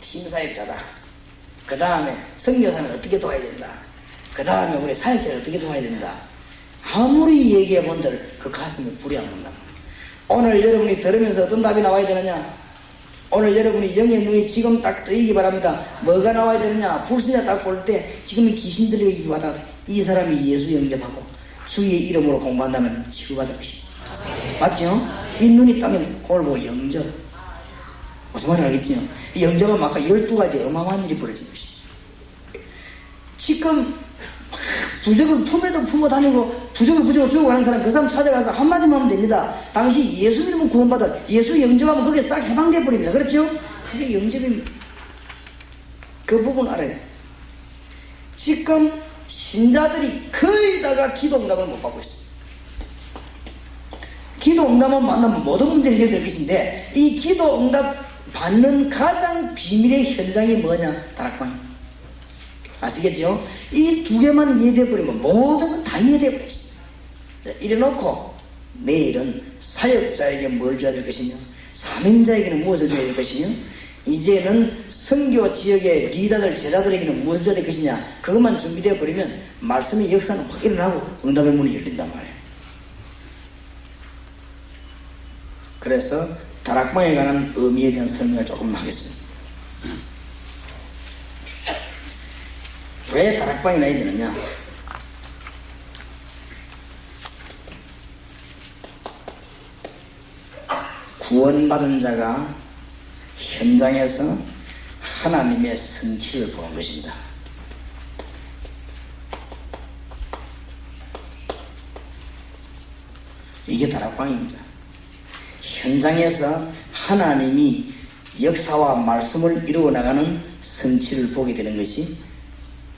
Speaker 2: 팀사역자다. 그 다음에 선교사는 어떻게 도와야 된다. 그 다음에 우리 사역자를 어떻게 도와야 된다. 아무리 얘기해 본들 그 가슴에 불이 안 온다. 오늘 여러분이 들으면서 어떤 답이 나와야 되느냐. 오늘 여러분이 영의 눈이 지금 딱 뜨이기 바랍니다. 뭐가 나와야 되느냐. 불신자 딱 볼 때 지금 귀신 들리기 와다. 이 사람이 예수 영접하고 주의 이름으로 공부한다면 치유받을 것입니다. 맞죠? 이 눈이 땅에 그걸 보고 영접. 무슨 말인지 알겠죠? 이 영접은 아까 12가지 어마어마한 일이 벌어진 것입니다. 지금 부적을 품에도 품어 다니고 부적을 주고 가는 사람 그 사람 찾아가서 한마디만 하면 됩니다. 당시 예수 믿으면 구원받아. 예수 영접하면 그게 싹 해방돼 버립니다. 그렇죠? 그게 영접입니다. 그 부분 알아야 돼요. 지금 신자들이 거의 다가 기도 응답을 못 받고 있습니다. 기도 응답만 만나면 모든 문제를 해결될 것인데 이 기도 응답 받는 가장 비밀의 현장이 뭐냐? 다락방입니다. 아시겠죠? 이 두 개만 이해되어 버리면 모든 건 다 이해되어 버렸습니다. 이래놓고 내일은 사역자에게 뭘 줘야 될 것이며 사명자에게는 무엇을 줘야 될 것이며 이제는 선교 지역의 리더들 제자들에게는 무엇을 줘야 될 것이냐 그것만 준비되어 버리면 말씀의 역사는 확 일어나고 응답의 문이 열린단 말이에요. 그래서 다락방에 관한 의미에 대한 설명을 조금 하겠습니다. 왜 다락방이 나야 되느냐? 구원받은 자가 현장에서 하나님의 성취를 보는 것입니다. 이게 다락방입니다. 현장에서 하나님이 역사와 말씀을 이루어 나가는 성취를 보게 되는 것이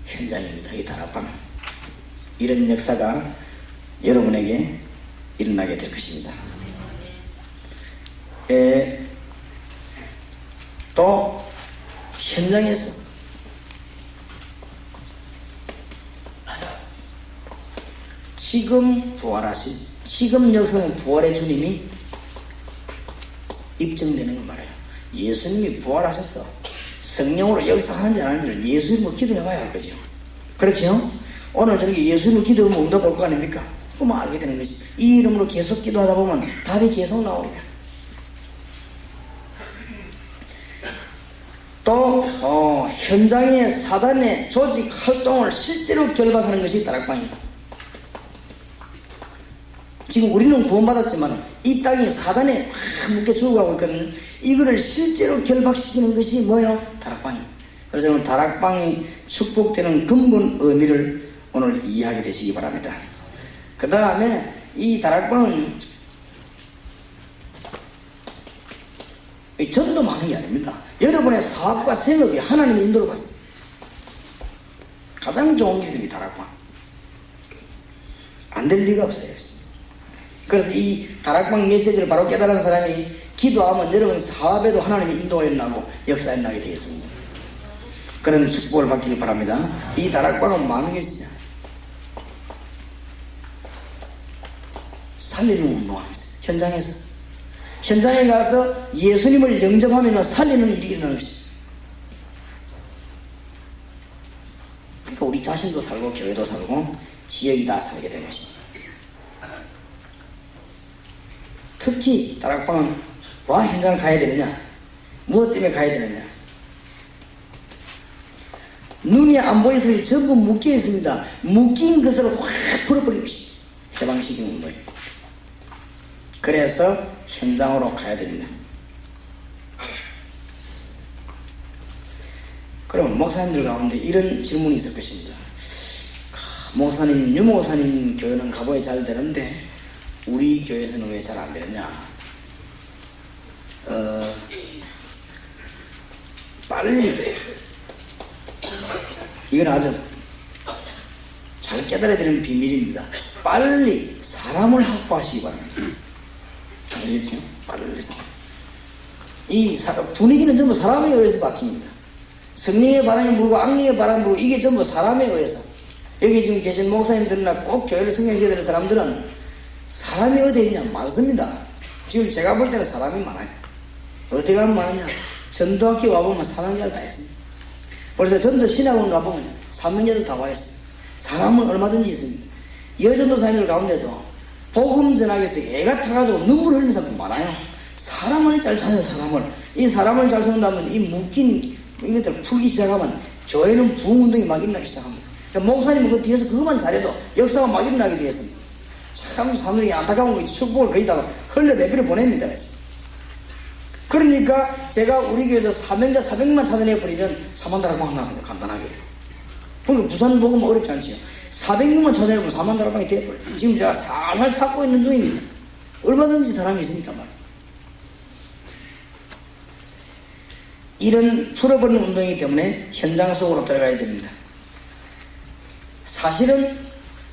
Speaker 2: 현장입니다. 이 다락방. 이런 역사가 여러분에게 일어나게 될 것입니다. 또 현장에서 지금 부활하신 지금 역사는 부활의 주님이 입증되는 걸 말해요. 예수님이 부활하셨어. 성령으로 역사하는지 안 하는지를 예수 이름으로 기도해봐야 할 거죠. 그렇죠? 오늘 저녁에 예수님을 기도하면 응답 올 거 아닙니까? 그만 알게 되는 것이. 이 이름으로 계속 기도하다 보면 답이 계속 나오니까. 또 현장의 사단의 조직 활동을 실제로 결박하는 것이 다락방입니다. 지금 우리는 구원받았지만 이 땅이 사단에 확 묶여 죽어가고 있거든요. 이거를 실제로 결박시키는 것이 뭐예요? 다락방입니다. 그래서 여러분 다락방이 축복되는 근본 의미를 오늘 이해하게 되시기 바랍니다. 그 다음에 이 다락방은 전도만 하는 게 아닙니다. 여러분의 사업과 생업이 하나님의 인도를 받습니다. 가장 좋은 길이 다락방. 안 될 리가 없어요. 그래서 이 다락방 메시지를 바로 깨달은 사람이 기도하면 여러분 사업에도 하나님의 인도가 일어나고 역사가 일어나게 되겠습니다. 그런 축복을 받기를 바랍니다. 이 다락방은 많은 것이냐? 살리는 운동하는 것이죠. 현장에 가서 예수님을 영접하면 살리는 일이 일어나는 것이죠. 그러니까 우리 자신도 살고 교회도 살고 지역이 다 살게 되는 것입니다. 특히 다락방은 와 현장을 가야 되느냐? 무엇 때문에 가야 되느냐? 눈이 안 보여서 전부 묶여 있습니다. 묶인 것을 확 풀어버리는 것입니다. 해방시키는 운동입니다. 그래서 현장으로 가야 됩니다. 그럼 목사님들 가운데 이런 질문이 있을 것입니다. 목사님, 유목사님 교회는 가봐야 잘 되는데 우리 교회에서는 왜 잘 안 되느냐? 빨리 이건 아주 잘 깨달아야 되는 비밀입니다. 빨리 사람을 확보하시기 바랍니다. 아시겠죠? 빨리 사람. 이 분위기는 전부 사람에 의해서 바뀝니다. 성령의 바람이 불고 악령의 바람이 불고 이게 전부 사람에 의해서. 여기 지금 계신 목사님들이나 꼭 교회를 성령시켜야 되는 사람들은 사람이 어디에 있냐? 많습니다. 지금 제가 볼 때는 사람이 많아요. 어디 가면 많으냐? 전도학교 와보면 3학년을 다 했습니다. 그래서 전도 신학원 가보면 3학년을 다 와 있습니다. 사람은 얼마든지 있습니다. 여전도사님들 가운데도 복음 전하기 위해서 애가 타가지고 눈물 흘리는 사람도 많아요. 사람을 잘 찾는 사람을. 이 사람을 잘 찾는다면 이 묶인 이것들 풀기 시작하면 교회는 부흥운동이 막 일어나기 시작합니다. 그러니까 목사님은 그 뒤에서 그것만 잘해도 역사가 막 일어나게 되었습니다. 참 사람들이 안타까운 거 축복을 거의 다 흘려내버려 보냅니다. 그러니까 제가 우리 교회에서 사명자 400만 찾아내버리면 4만다락방 한다는 간단하게. 그러니까 부산 복음 어렵지 않지요. 400명만 찾아내면 4만다락방이 되어버려요. 지금 제가 살살 찾고 있는 중입니다. 얼마든지 사람이 있으니까 말이에요. 이런 풀어버리는 운동이기 때문에 현장 속으로 들어가야 됩니다. 사실은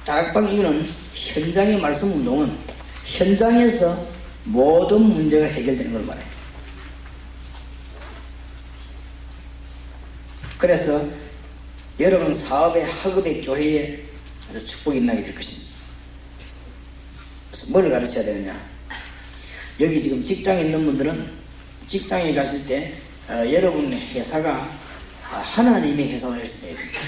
Speaker 2: 다락방 이유는 현장의 말씀 운동은 현장에서 모든 문제가 해결되는 걸 말해요. 그래서 여러분 사업에, 학업에, 교회에 아주 축복이 일어나게 될 것입니다. 그래서 뭘 가르쳐야 되느냐? 여기 지금 직장에 있는 분들은 직장에 가실 때 여러분의 회사가 하나님의 회사가 되어야 됩니다.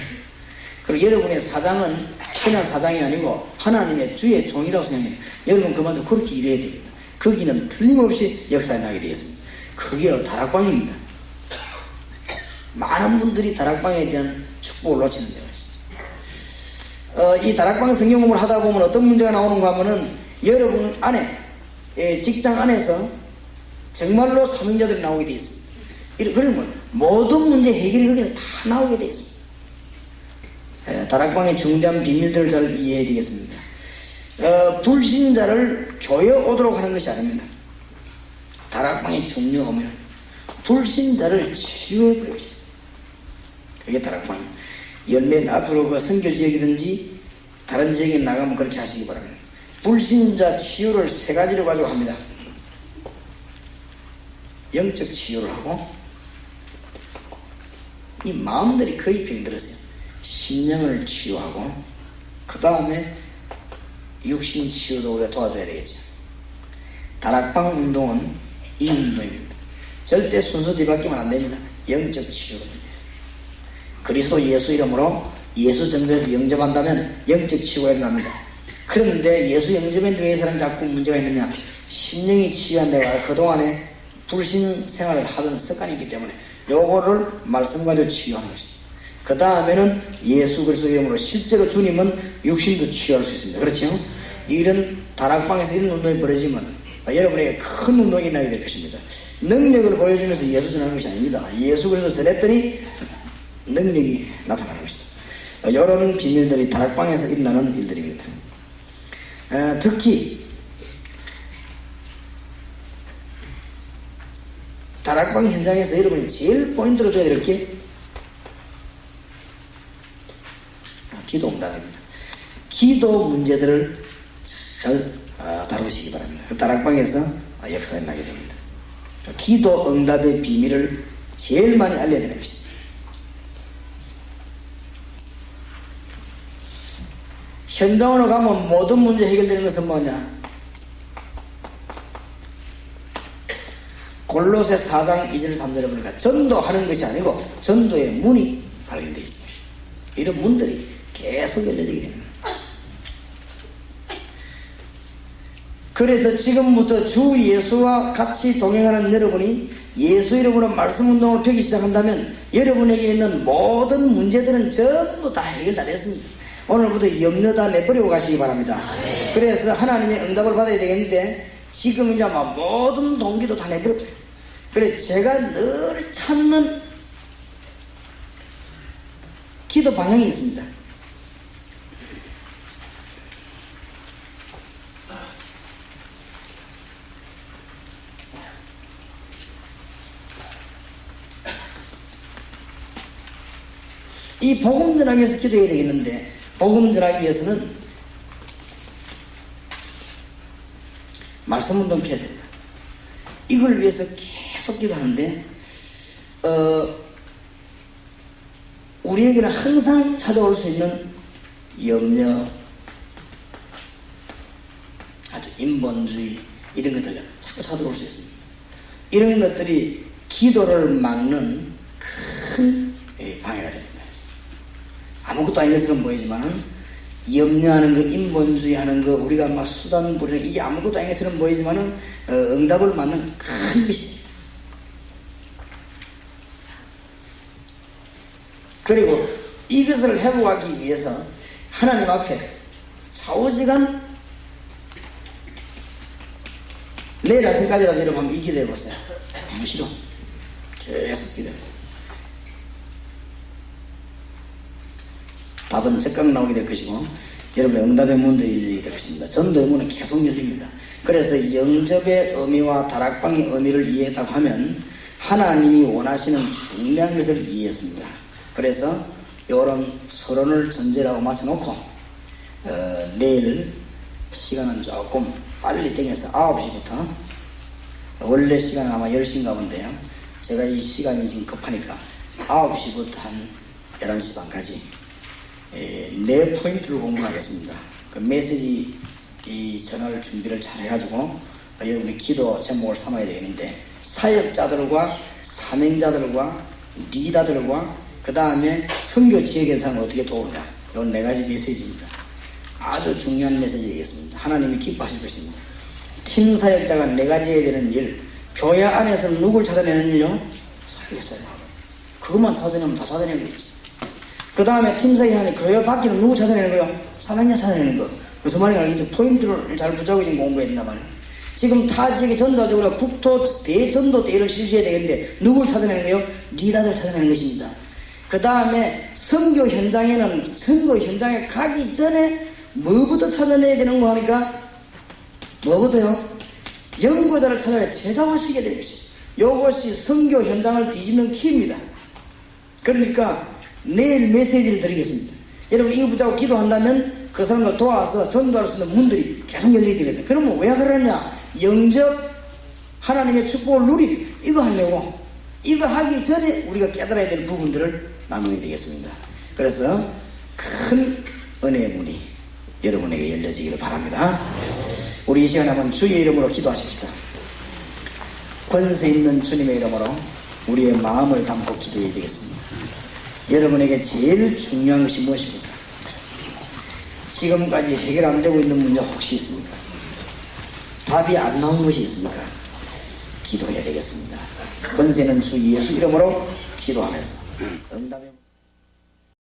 Speaker 2: 그리고 여러분의 사장은 그냥 사장이 아니고 하나님의 주의 종이라고 생각해요. 여러분 그만큼 그렇게 일해야 됩니다. 거기는 틀림없이 역사에 나게 되겠습니다. 그게 다락방입니다. 많은 분들이 다락방에 대한 축복을 놓치는 데가 있습니다. 이 다락방 성경 공부를 하다 보면 어떤 문제가 나오는가 하면은 여러분 안에 직장 안에서 정말로 사명자들이 나오게 되어 있습니다. 그러면 모든 문제 해결이 거기서 다 나오게 되어 있습니다. 다락방의 중대한 비밀들을 잘 이해해야 되겠습니다. 불신자를 교회 오도록 하는 것이 아닙니다. 다락방의 중요한 의미는 불신자를 치유해버리는 것입니다. 그게 다락방입니다. 열매는 앞으로 그 선교 지역이든지 다른 지역에 나가면 그렇게 하시기 바랍니다. 불신자 치유를 3가지로 가지고 합니다. 영적 치유를 하고 이 마음들이 거의 병들었어요. 심령을 치유하고 그 다음에 육신 치유도 우리가 도와줘야 되겠죠. 다락방 운동은 이 운동입니다. 절대 순서 뒤바뀌면 안 됩니다. 영적 치유를 위해서. 그리스도 예수 이름으로 예수 정도에서 영접한다면 영적 치유가 일어납니다. 그런데 예수 영접했는데 왜 이 사람 자꾸 문제가 있느냐? 심령이 치유한 데가 그동안에 불신 생활을 하던 습관이 있기 때문에 요거를 말씀 가지고 치유하는 것입니다. 그 다음에는 예수 그리스도 이름으로 실제로 주님은 육신도 치유할 수 있습니다. 그렇죠? 이런 다락방에서 이런 운동이 벌어지면 여러분에게 큰 운동이 일어나게 될 것입니다. 능력을 보여주면서 예수 전하는 것이 아닙니다. 예수 그리스도 전했더니 능력이 나타나는 것이다. 이런 비밀들이 다락방에서 일어나는 일들입니다. 특히 다락방 현장에서 여러분이 제일 포인트로 둬야 될 게 기도 응답입니다. 기도 문제들을 잘 다루시기 바랍니다. 다락방에서 역사에 나게 됩니다. 기도 응답의 비밀을 제일 많이 알려야 되는 것입니다. 현장으로 가면 모든 문제 해결되는 것은 뭐냐? 골로새 4장 2절 3절에 보니까 전도하는 것이 아니고 전도의 문이 발견되어 있습니다. 이런 문들이 계속 열려지게 됩니다. 그래서 지금부터 주 예수와 같이 동행하는 여러분이 예수 이름으로 말씀 운동을 펴기 시작한다면 여러분에게 있는 모든 문제들은 전부 다 해결 다 됐습니다. 오늘부터 염려 다 내버리고 가시기 바랍니다. 그래서 하나님의 응답을 받아야 되겠는데 지금 이제 막 모든 동기도 다 내버렸어요. 그래 제가 늘 찾는 기도 방향이 있습니다. 이 복음 전하기 위해서 기도해야 되겠는데 복음 전하기 위해서는 말씀 운동 펴야 됩니다. 이걸 위해서 계속 기도하는데 우리에게는 항상 찾아올 수 있는 염려, 아주 인본주의 이런 것들 자꾸 찾아올 수 있습니다. 이런 것들이 기도를 막는 큰 방해가 됩니다. 아무것도 아닌 것처럼 보이지만 염려하는 거, 인본주의 하는 거, 우리가 막 수단 부리는 이게 아무것도 아닌 것처럼 보이지만은 응답을 막는 큰 것입니다. 그리고 이것을 회복하기 위해서 하나님 앞에 좌우지간 내일 아침까지라도 여러분 한번 이 기도해 보세요. 무시로 계속 기도해요. 답은 적각 나오게 될 것이고 여러분의 응답의 문들이 열리게 될 것입니다. 전도의 문은 계속 열립니다. 그래서 영접의 의미와 다락방의 의미를 이해했다고 하면 하나님이 원하시는 중요한 것을 이해했습니다. 그래서 이런 서론을 전제라고 맞춰놓고 내일 시간은 조금 빨리 땡겨서 9시부터 원래 시간은 아마 10시인가 본데요. 제가 이 시간이 지금 급하니까 9시부터 한 11시 반까지 네 포인트를 공부하겠습니다. 그 메시지 이 전할 준비를 잘 해가지고 여러분이 기도 제목을 삼아야 되겠는데 사역자들과 사명자들과 리더들과 그 다음에 선교 지역의 사람을 어떻게 도우느냐 이 네 가지 메시지입니다. 아주 중요한 메시지겠습니다. 하나님이 기뻐하실 것입니다. 팀 사역자가 네 가지 해야 되는 일, 교회 안에서 누굴 찾아내는 일요? 사역자요. 그것만 찾아내면 다 찾아내는 거지. 그 다음에 팀 사역하는 교회 밖에는 누구 찾아내는 거요? 사명자 찾아내는 거. 무슨 말인가 이제 포인트를 잘 붙잡고 지금 공부해야 된단 말이에요. 지금 타 지역에 전도하고 국토 대전도 대회를 실시해야 되겠는데 누굴 찾아내는 거요? 리더들 찾아내는 것입니다. 그 다음에 선교 현장에는 선교 현장에 가기 전에 뭐부터 찾아내야 되는 거 하니까 뭐부터요? 연구자를 찾아내 제자화시켜야 되는 것입니다. 이것이 선교 현장을 뒤집는 키입니다. 그러니까 내일 메시지를 드리겠습니다. 여러분 이거 붙잡고 기도한다면 그 사람을 도와서 전도할 수 있는 문들이 계속 열리게 되거든요. 그러면 왜 그러냐? 영접 하나님의 축복을 누리기 이거 하려고 이거 하기 전에 우리가 깨달아야 될 부분들을 나누게 되겠습니다. 그래서 큰 은혜의 문이 여러분에게 열려지기를 바랍니다. 우리 이 시간에 한번 주의 이름으로 기도하십시다. 권세 있는 주님의 이름으로 우리의 마음을 담고 기도해야 되겠습니다. 여러분에게 제일 중요한 것이 무엇입니까? 지금까지 해결 안 되고 있는 문제 혹시 있습니까? 답이 안 나온 것이 있습니까? 기도해야 되겠습니다. 권세는 주 예수 이름으로 기도하면서 응답의